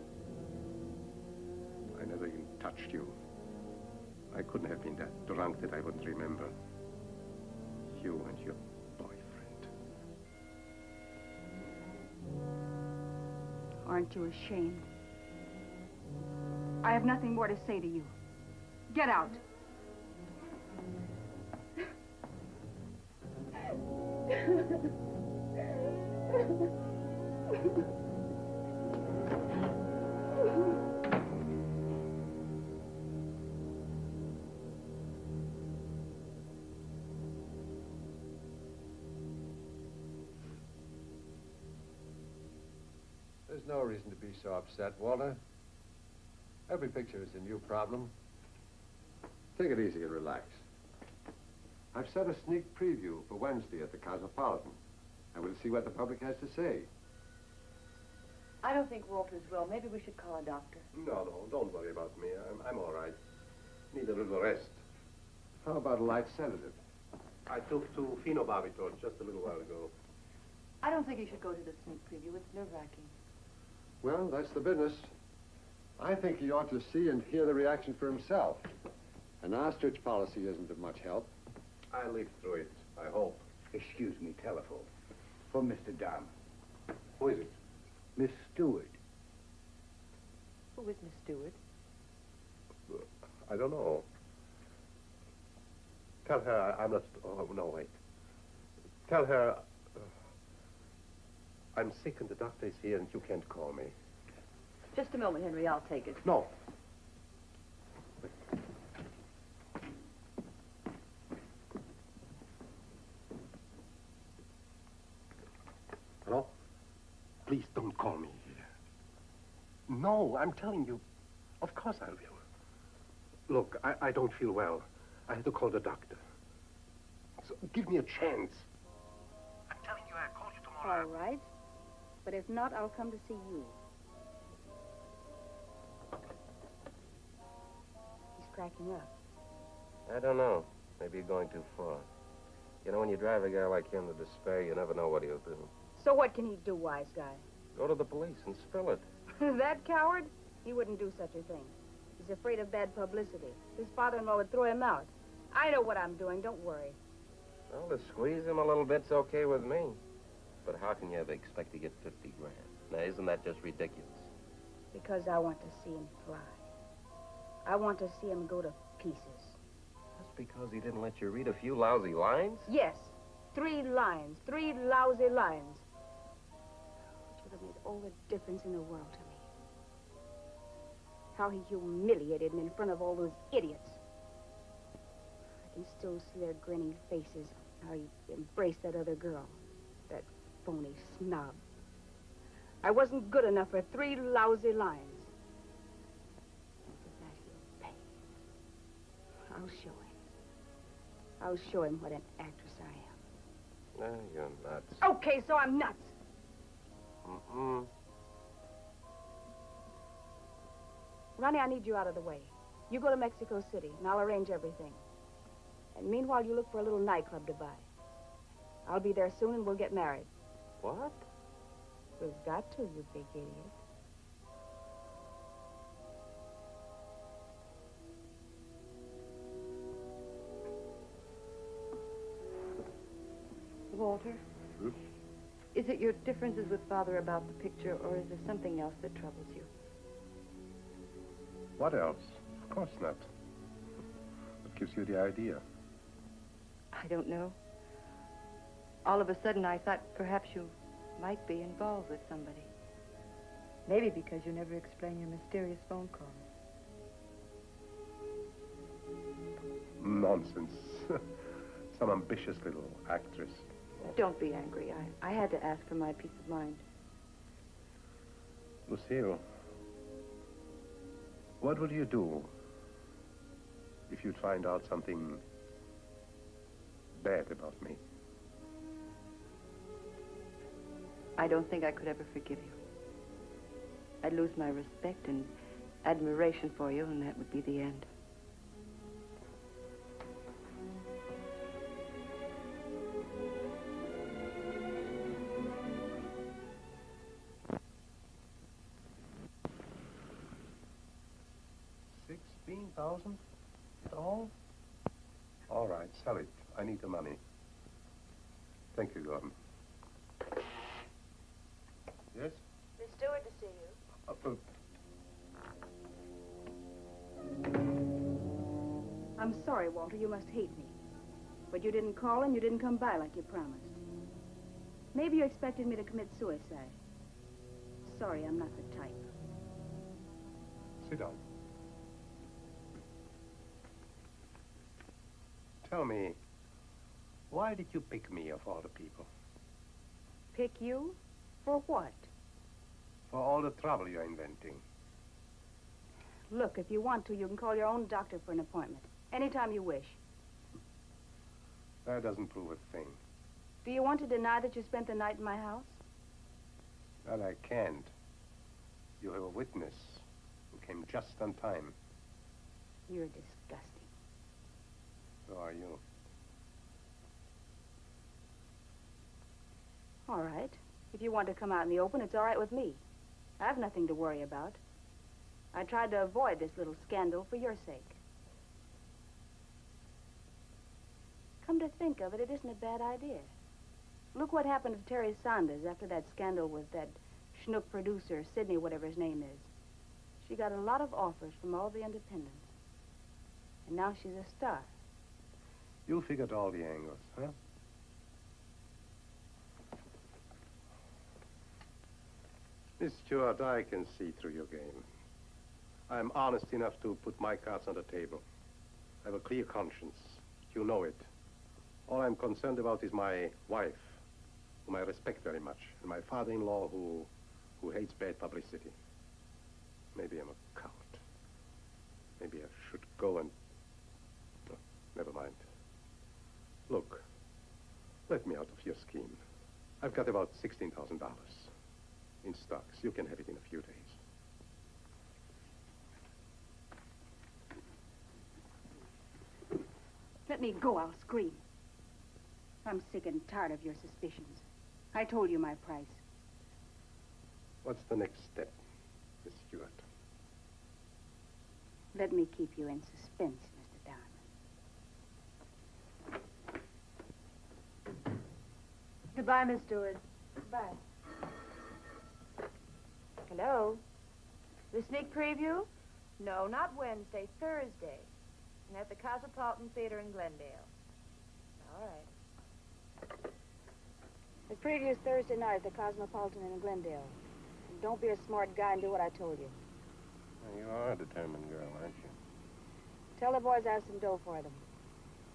I never even touched you. I couldn't have been that drunk that I wouldn't remember. You and your boyfriend. Aren't you ashamed? I have nothing more to say to you. Get out. There's no reason to be so upset, Walter. Every picture is a new problem. Take it easy and relax. I've set a sneak preview for Wednesday at the Cosmopolitan, and we'll see what the public has to say. I don't think Walter's well. Maybe we should call a doctor. No, don't worry about me. I'm all right. Need a little rest. How about a light sedative? I took two phenobarbital just a little while ago. I don't think he should go to the sneak preview. It's nerve-wracking. Well, that's the business. I think he ought to see and hear the reaction for himself. An ostrich policy isn't of much help. I'll live through it, I hope. Excuse me, telephone. For Mr. Dahmer. Who is it? Miss Stewart. Who is Miss Stewart? I don't know. Tell her I'm not... Oh, no, wait. Tell her I'm sick and the doctor is here and you can't call me. Just a moment, Henry. I'll take it. No. Hello? Please don't call me here. No, I'm telling you. Of course I will. Look, I don't feel well. I had to call the doctor. So give me a chance. I'm telling you, I'll call you tomorrow. All right. But if not, I'll come to see you. He's cracking up. I don't know. Maybe you're going too far. You know, when you drive a guy like him to despair, you never know what he'll do. So what can he do, wise guy? Go to the police and spill it. That coward? He wouldn't do such a thing. He's afraid of bad publicity. His father-in-law would throw him out. I know what I'm doing. Don't worry. Well, to squeeze him a little bit's okay with me. But how can you ever expect to get 50 grand? Now, isn't that just ridiculous? Because I want to see him fly. I want to see him go to pieces. That's because he didn't let you read a few lousy lines? Yes. 3 lines. 3 lousy lines. Which would have made all the difference in the world to me. How he humiliated me in front of all those idiots. I can still see their grinning faces. How he embraced that other girl. That phony snob. I wasn't good enough for 3 lousy lines. For that he'll pay. I'll show him. I'll show him what an actress I am. No, you're nuts. Okay, so I'm nuts. Mm-mm. Ronnie, I need you out of the way. You go to Mexico City, and I'll arrange everything. And meanwhile, you look for a little nightclub to buy. I'll be there soon, and we'll get married. What? We've got to, you big idiot. Walter? Hmm? Is it your differences with Father about the picture, or is there something else that troubles you? What else? Of course not. What gives you the idea? I don't know. All of a sudden, I thought perhaps you might be involved with somebody. Maybe because you never explain your mysterious phone calls. Nonsense. Some ambitious little actress. Don't be angry. I had to ask for my peace of mind. Lucille, what would you do if you'd find out something bad about me? I don't think I could ever forgive you. I'd lose my respect and admiration for you, and that would be the end. $16,000? All? All right, sell it. I need the money. Thank you, Gordon. Yes? Miss Stewart to see you. I'm sorry, Walter. You must hate me. But you didn't call and you didn't come by like you promised. Maybe you expected me to commit suicide. Sorry, I'm not the type. Sit down. Tell me, why did you pick me of all the people? Pick you? For what? for all the trouble you're inventing. Look, if you want to, you can call your own doctor for an appointment. Anytime you wish. That doesn't prove a thing. Do you want to deny that you spent the night in my house? Well, I can't. You have a witness who came just on time. You're disgusting. So are you. All right. If you want to come out in the open, it's all right with me. I have nothing to worry about. I tried to avoid this little scandal for your sake. Come to think of it, it isn't a bad idea. Look what happened to Terry Saunders after that scandal with that schnook producer, Sidney, whatever his name is. She got a lot of offers from all the independents. And now she's a star. You figured all the angles, huh? Miss Stewart, I can see through your game. I'm honest enough to put my cards on the table. I have a clear conscience. You know it. All I'm concerned about is my wife, whom I respect very much, and my father-in-law who hates bad publicity. Maybe I'm a coward. Maybe I should go and... Oh, never mind. Look, let me out of your scheme. I've got about $16,000 in stocks. You can have it in a few days. Let me go, I'll scream. I'm sick and tired of your suspicions. I told you my price. What's the next step, Miss Stewart? Let me keep you in suspense, Mr. Diamond. Goodbye, Miss Stewart. Goodbye. Hello? The sneak preview? No, not Wednesday, Thursday. And at the Cosmopolitan Theater in Glendale. All right. The previous Thursday night at the Cosmopolitan in Glendale. And don't be a smart guy and do what I told you. You are a determined girl, aren't you? Tell the boys I have some dough for them.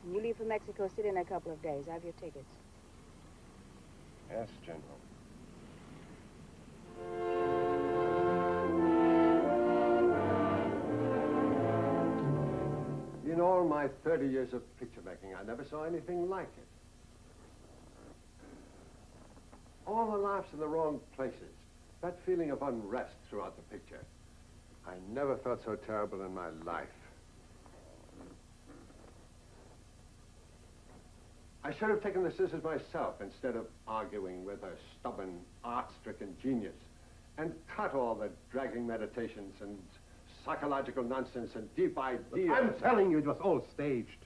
And you leave for Mexico City in a couple of days. I have your tickets. Yes, General. In all my 30 years of picture making, I never saw anything like it. All the laughs in the wrong places. That feeling of unrest throughout the picture. I never felt so terrible in my life. I should have taken the scissors myself instead of arguing with a stubborn, art-stricken genius and cut all the dragging meditations and psychological nonsense and deep ideas. I'm telling you, it was all staged.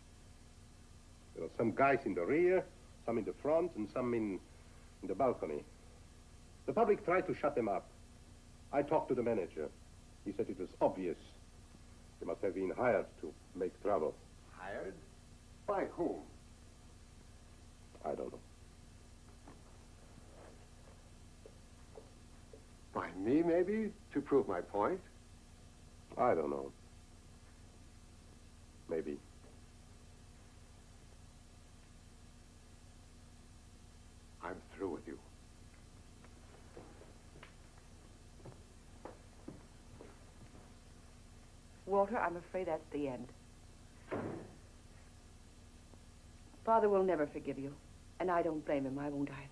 There were some guys in the rear, some in the front, and some in the balcony. The public tried to shut them up. I talked to the manager. He said it was obvious. They must have been hired to make trouble. Hired? By whom? I don't know. By me, maybe, to prove my point? I don't know. Maybe. I'm through with you. Walter, I'm afraid that's the end. Father will never forgive you, and I don't blame him. I won't either.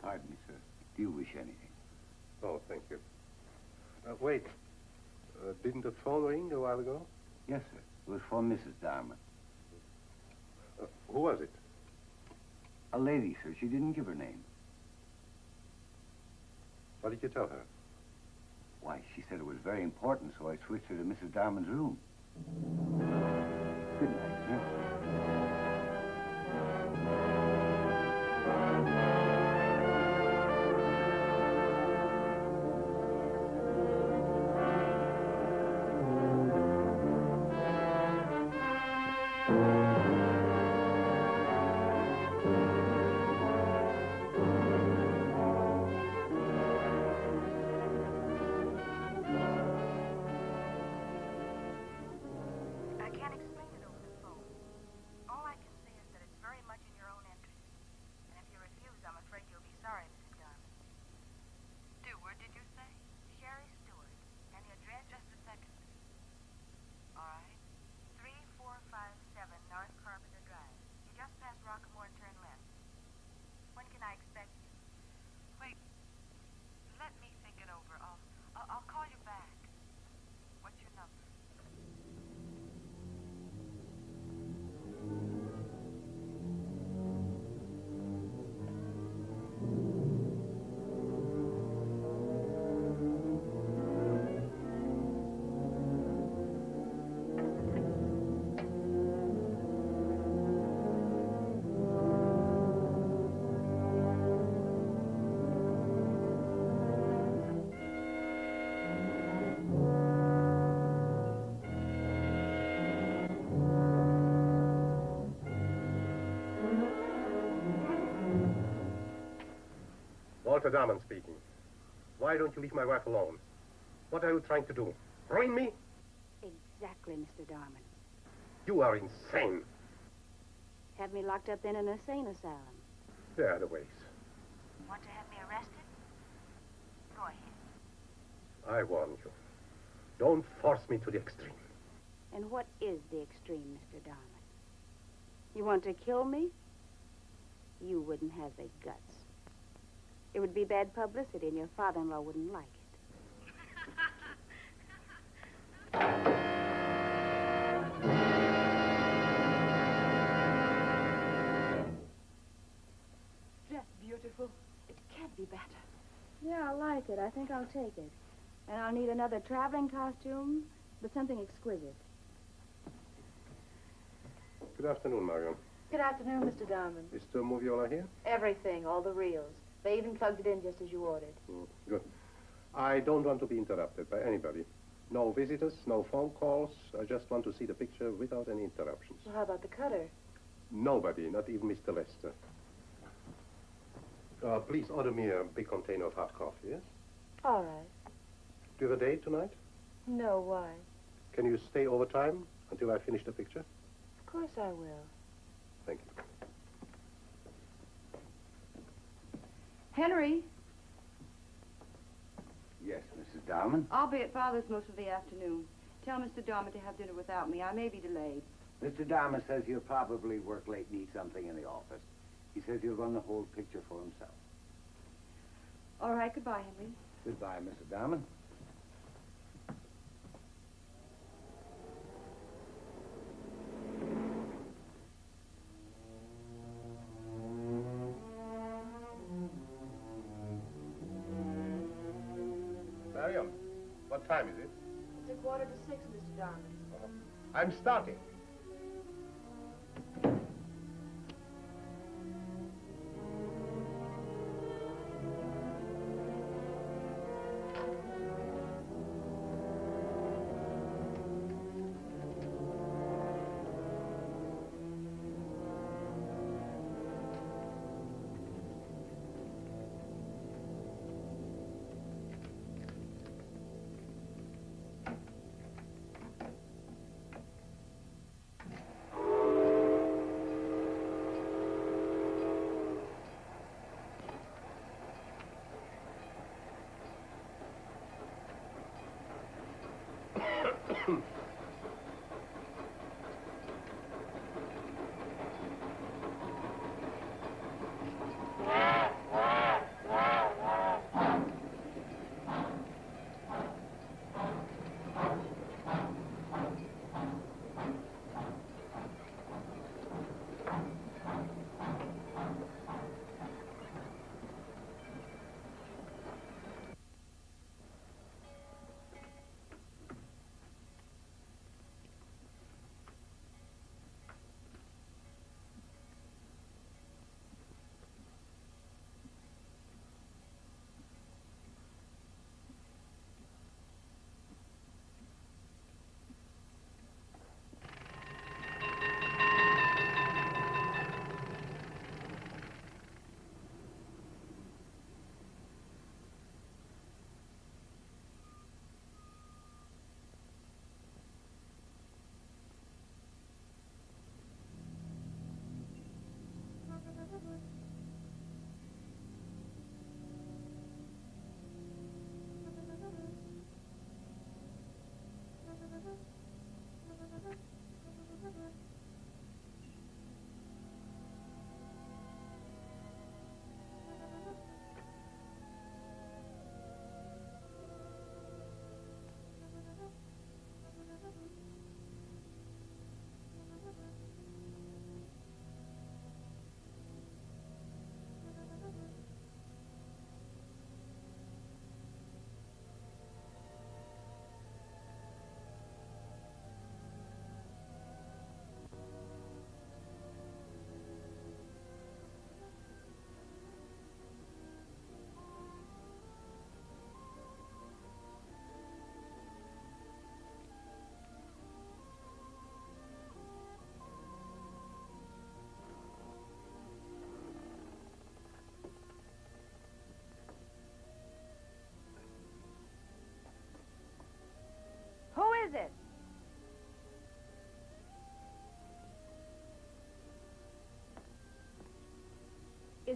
Pardon me, sir. Do you wish anything? Oh, thank you. Wait. Didn't the phone ring a while ago? Yes, sir. It was for Mrs. Darman. Who was it? A lady, sir. She didn't give her name. What did you tell her? Why, she said it was very important, so I switched her to Mrs. Darman's room. Good night, sir. Walter Darman speaking. Why don't you leave my wife alone? What are you trying to do? Ruin me? Exactly, Mr. Darman. You are insane. Have me locked up then in an insane asylum. There are the ways. Want to have me arrested? Go ahead. I warn you. Don't force me to the extreme. And what is the extreme, Mr. Darman? You want to kill me? You wouldn't have the guts. It would be bad publicity, and your father-in-law wouldn't like it. Just beautiful. It can't be better. Yeah, I like it. I think I'll take it. And I'll need another traveling costume, but something exquisite. Good afternoon, Marion. Good afternoon, Mr. Darman. Is the moviola here? Everything, all the reels. They even plugged it in just as you ordered. Good. I don't want to be interrupted by anybody. No visitors, no phone calls. I just want to see the picture without any interruptions. Well, how about the cutter? Nobody, not even Mr. Lester. Please order me a big container of hot coffee, yes? All right. Do you have a date tonight? No, why? Can you stay overtime until I finish the picture? Of course I will. Thank you. Henry, Yes, Mrs. Darman. I'll be at Father's most of the afternoon. Tell Mr. Darman to have dinner without me. I may be delayed. Mr. Darman says he'll probably work late and need something in the office. He says he'll run the whole picture for himself. All right, goodbye, Henry. Goodbye, Mrs. Darman. Marion, what time is it? It's 5:45, Mr. Darman. I'm starting.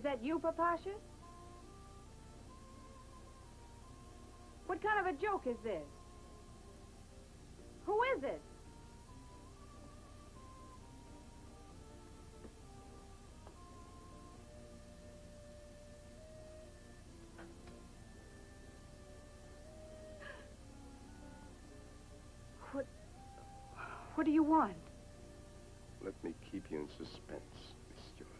that you, Papasha? What kind of a joke is this? Who is it? What do you want? Let me keep you in suspense, Miss Stewart.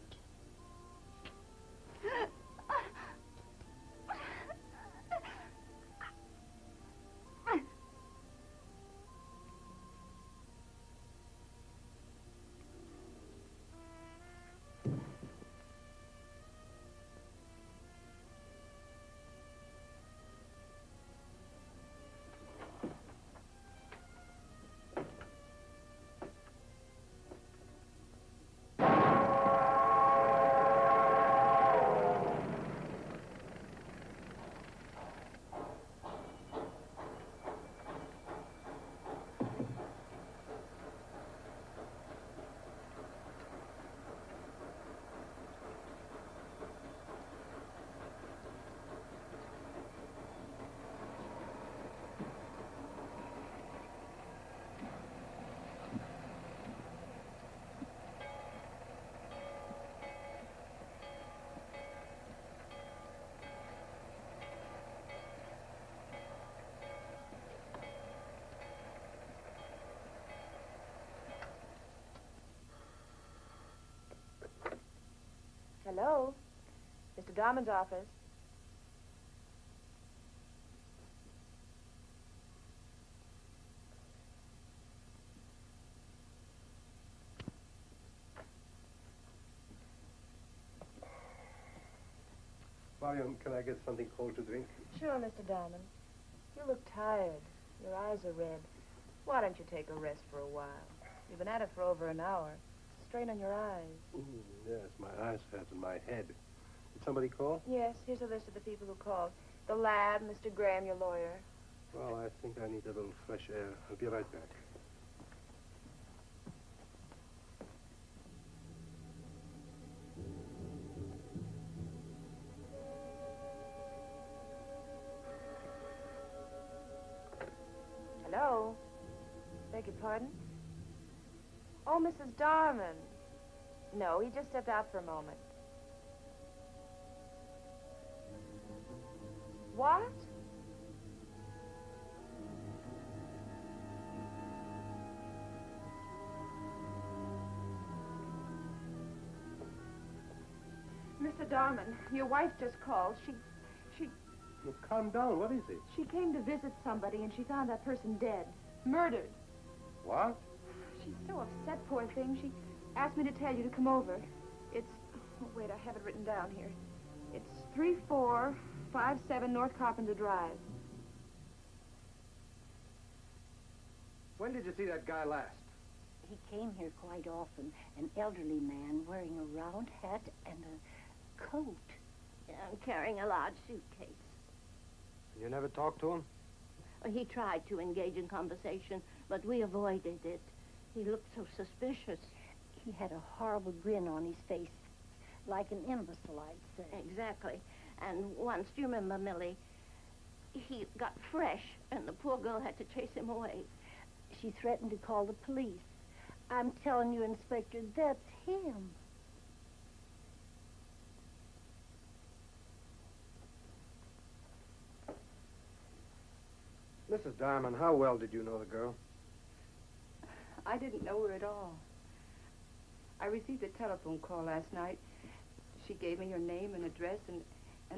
Hello? Mr. Darman's office. Marion, can I get something cold to drink? Sure, Mr. Darman. You look tired. Your eyes are red. Why don't you take a rest for a while? You've been at it for over an hour. Strain on your eyes. Yes, my eyes hurt and my head. Did somebody call? Yes, here's a list of the people who called. The lad, Mr. Graham, your lawyer. Well, I think I need a little fresh air. I'll be right back. Hello? Beg your pardon? Oh, Mrs. Darman. No, he just stepped out for a moment. What? Mr. Darman, your wife just called. She... Look, calm down. What is it? She came to visit somebody, and she found that person dead. Murdered. What? She's so upset, poor thing. She asked me to tell you to come over. It's... Oh, wait, I have it written down here. It's 3457 North Carpenter Drive. When did you see that guy last? He came here quite often. An elderly man wearing a round hat and a coat. And carrying a large suitcase. You never talked to him? He tried to engage in conversation, but we avoided it. He looked so suspicious. He had a horrible grin on his face, like an imbecile, I'd say. Exactly. And once, do you remember, Millie? He got fresh, and the poor girl had to chase him away. She threatened to call the police. I'm telling you, Inspector, that's him. Mrs. Darman, how well did you know the girl? I didn't know her at all. I received a telephone call last night. She gave me her name and address and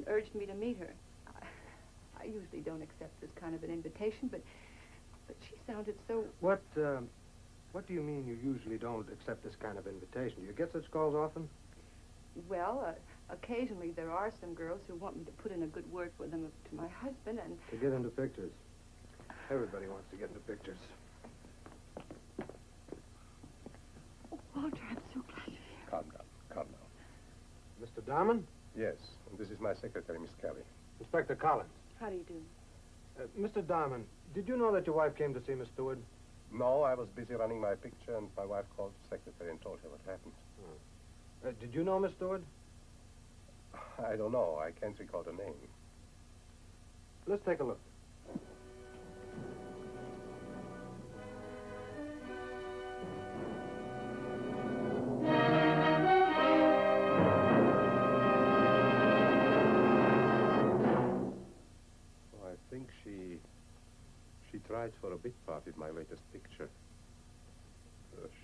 urged me to meet her. I usually don't accept this kind of an invitation, but she sounded so... What do you mean you usually don't accept this kind of invitation? Do you get such calls often? Well, occasionally there are some girls who want me to put in a good word for them to my husband and... To get into pictures. Everybody wants to get into pictures. Oh, Walter, I'm so glad you're here. Calm down. Calm down. Mr. Darman? Yes, and this is my secretary, Miss Kelly. Inspector Collins. How do you do? Mr. Darman, did you know that your wife came to see Miss Stewart? No, I was busy running my picture, and my wife called the secretary and told her what happened. Did you know Miss Stewart? I don't know. I can't recall the name. Let's take a look. Oh, I think she tried for a big part in my latest picture.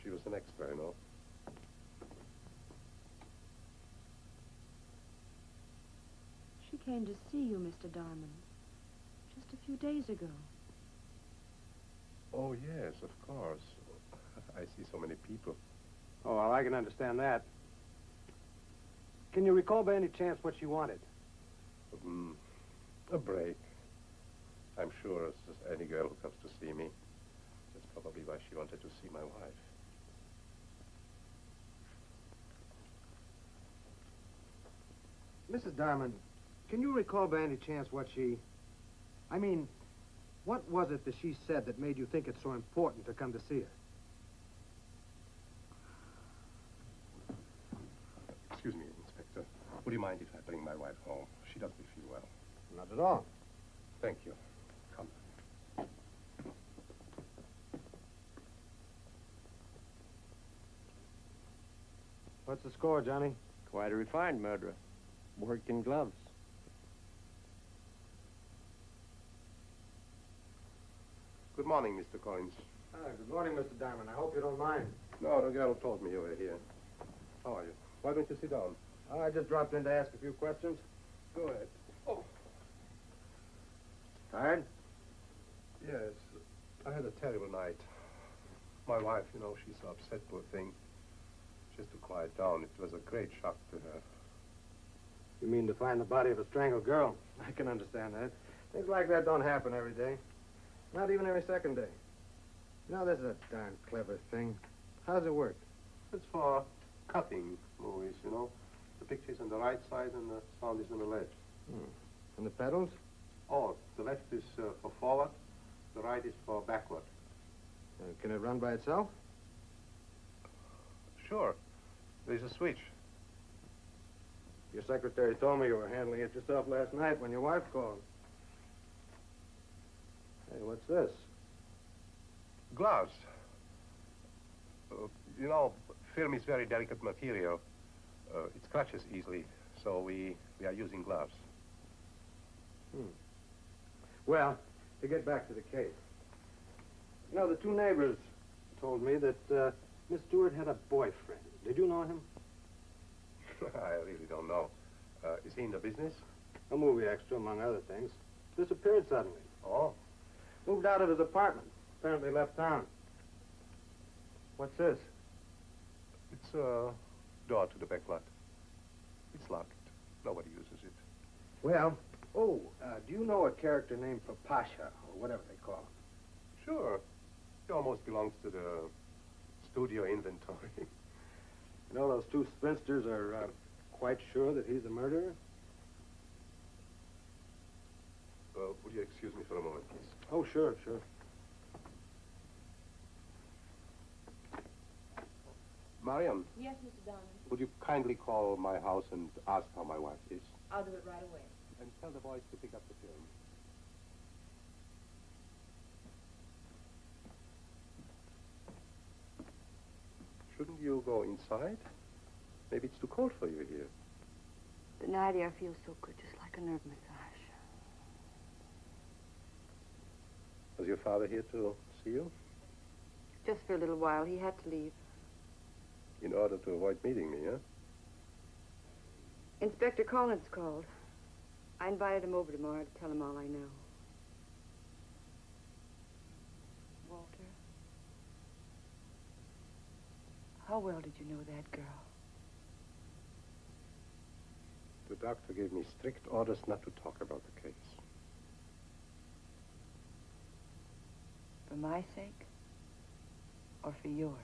She was an extra, you know. She came to see you, Mr. Darman, just a few days ago. Oh, yes, of course. I see so many people. Oh, well, I can understand that. Can you recall by any chance what she wanted? A break. I'm sure as any girl who comes to see me. That's probably why she wanted to see my wife. Mrs. Darman, can you recall by any chance what she... I mean, what was it that she said that made you think it's so important to come to see her? Excuse me, Inspector. Would you mind if I bring my wife home? She doesn't feel well. Not at all. Thank you. Come. What's the score, Johnny? Quite a refined murderer. Worked in gloves. Good morning, Mr. Collins. Good morning, Mr. Darman. I hope you don't mind. No, the girl told me you were here. How are you? Why don't you sit down? I just dropped in to ask a few questions. Go ahead. Oh. Tired? Yes. I had a terrible night. My wife, you know, she's so upset, poor thing. Just to quiet down. It was a great shock to her. You mean to find the body of a strangled girl? I can understand that. Things like that don't happen every day. Not even every second day. You know, this is a darn clever thing. How does it work? It's for cutting movies, you know. The picture's on the right side and the sound is on the left. And the pedals? Oh, the left is for forward, the right is for backward. Can it run by itself? Sure. There's a switch. Your secretary told me you were handling it yourself last night when your wife called. Hey, what's this? Gloves. You know, film is very delicate material. It scratches easily, so we are using gloves. Well, to get back to the case. You know, the two neighbors told me that Miss Stewart had a boyfriend. Did you know him? I really don't know. Is he in the business? A movie extra, among other things. Disappeared suddenly. Oh. Moved out of his apartment. Apparently left town. What's this? It's a door to the back lot. It's locked. Nobody uses it. Well, do you know a character named Papasha, or whatever they call him? Sure. He almost belongs to the studio inventory. You know, those two spinsters are quite sure that he's the murderer? Would you excuse me for a moment, please? Oh, sure. Mariam, Yes, Mr. Darman. would you kindly call my house and ask how my wife is? I'll do it right away. And tell the boys to pick up the film. Shouldn't you go inside? Maybe it's too cold for you here. The night air feels so good, just like a nerve massage. Was your father here to see you? Just for a little while. He had to leave. In order to avoid meeting me, huh? Inspector Collins called. I invited him over tomorrow to tell him all I know. Walter, how well did you know that girl? The doctor gave me strict orders not to talk about the case. For my sake? Or for yours?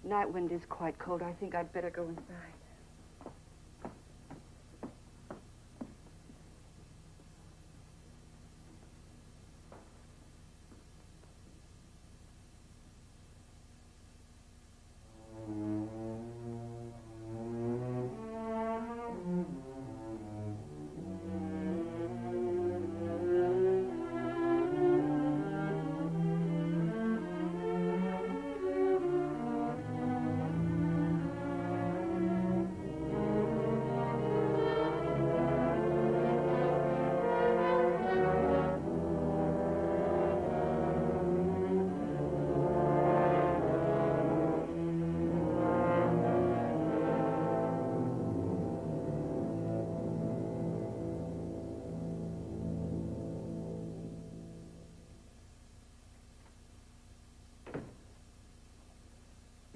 Night wind is quite cold. I think I'd better go inside.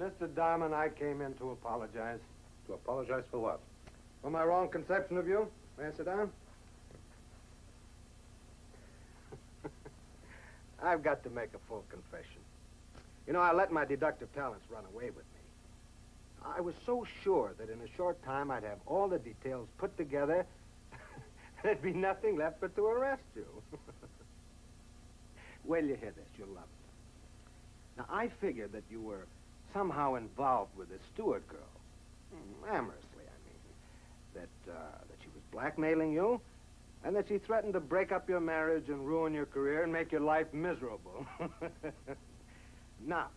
Mr. Diamond, I came in to apologize. To apologize for what? For my wrong conception of you. May I sit down? I've got to make a full confession. You know, I let my deductive talents run away with me. I was so sure that in a short time I'd have all the details put together, there'd be nothing left but to arrest you. Well, you hear this, you'll love it. Now, I figured that you were somehow involved with this Stewart girl. Amorously, I mean. That she was blackmailing you, and that she threatened to break up your marriage and ruin your career and make your life miserable. Now,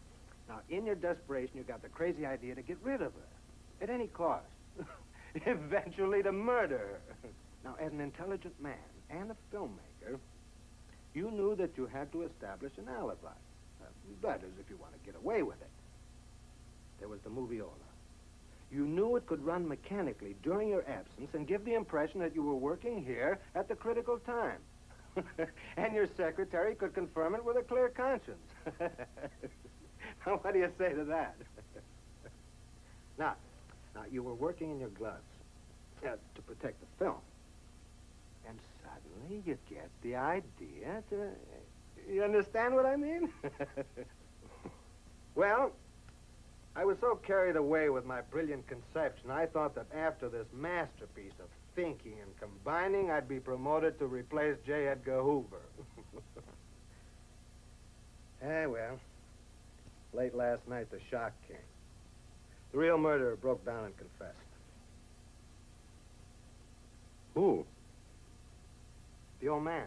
in your desperation, you got the crazy idea to get rid of her. At any cost. Eventually to murder her. Now, as an intelligent man and a filmmaker, you knew that you had to establish an alibi. That is, if you want to get away with it. There was the moviola. You knew it could run mechanically during your absence and give the impression that you were working here at the critical time. And your secretary could confirm it with a clear conscience. Now, what do you say to that? Now, you were working in your gloves to protect the film. And suddenly you get the idea to... You understand what I mean? Well, I was so carried away with my brilliant conception, I thought that after this masterpiece of thinking and combining, I'd be promoted to replace J. Edgar Hoover. Well, late last night, the shock came. The real murderer broke down and confessed. Who? The old man.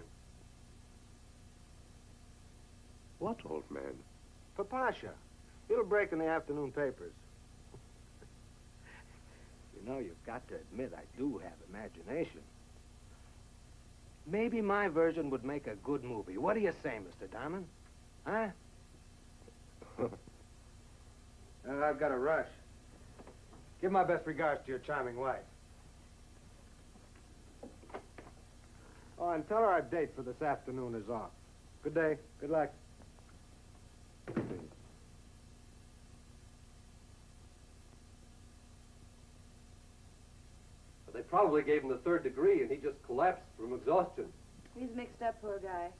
What old man? Papasha. It'll break in the afternoon papers. You know, you've got to admit I do have imagination. Maybe my version would make a good movie. What do you say, Mr. Diamond? Huh? I've got to rush. Give my best regards to your charming wife. Oh, and tell her our date for this afternoon is off. Good day. Good luck. They probably gave him the 3rd degree, and he just collapsed from exhaustion. He's mixed up, poor guy.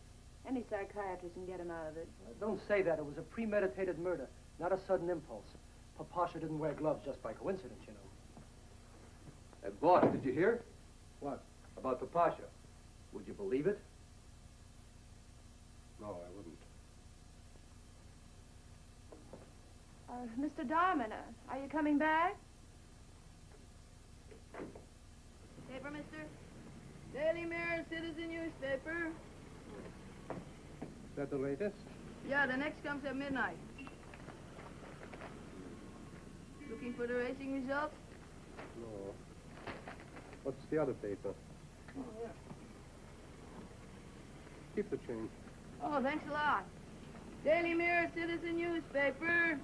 Any psychiatrist can get him out of it. Don't say that. It was a premeditated murder, not a sudden impulse. Papasha didn't wear gloves just by coincidence, you know. And boss, did you hear? What? About Papasha. Would you believe it? No, I wouldn't. Mr. Diamond, are you coming back? Paper, mister? Daily Mirror, Citizen newspaper. Is that the latest? Yeah, the next comes at midnight. Looking for the racing results? No. What's the other paper? Oh, yeah. Keep the change. Oh, thanks a lot. Daily Mirror, Citizen newspaper.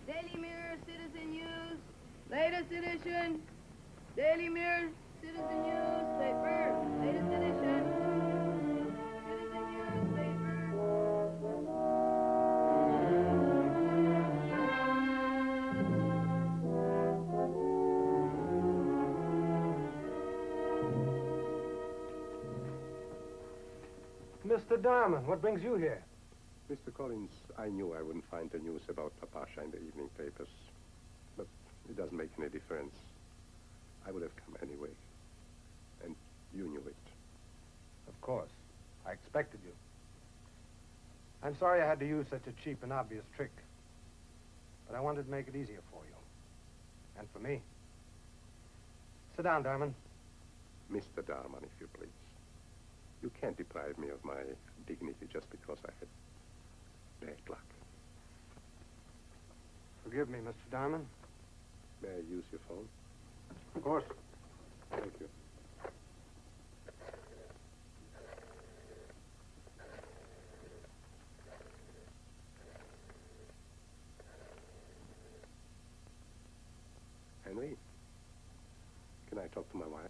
Daily Mirror, Citizen News. Latest edition. Daily Mirror, Citizen newspaper. Latest edition. Citizen newspaper. Mr. Diamond, what brings you here? Mr. Collins, I knew I wouldn't find the news about Papasha in the evening papers. But it doesn't make any difference. I would have come anyway. And you knew it. Of course. I expected you. I'm sorry I had to use such a cheap and obvious trick. But I wanted to make it easier for you. And for me. Sit down, Diamond. Mr. Darman, if you please. You can't deprive me of my dignity just because I had bad luck. Forgive me, Mr. Diamond. May I use your phone? Of course. Thank you. Henry, can I talk to my wife?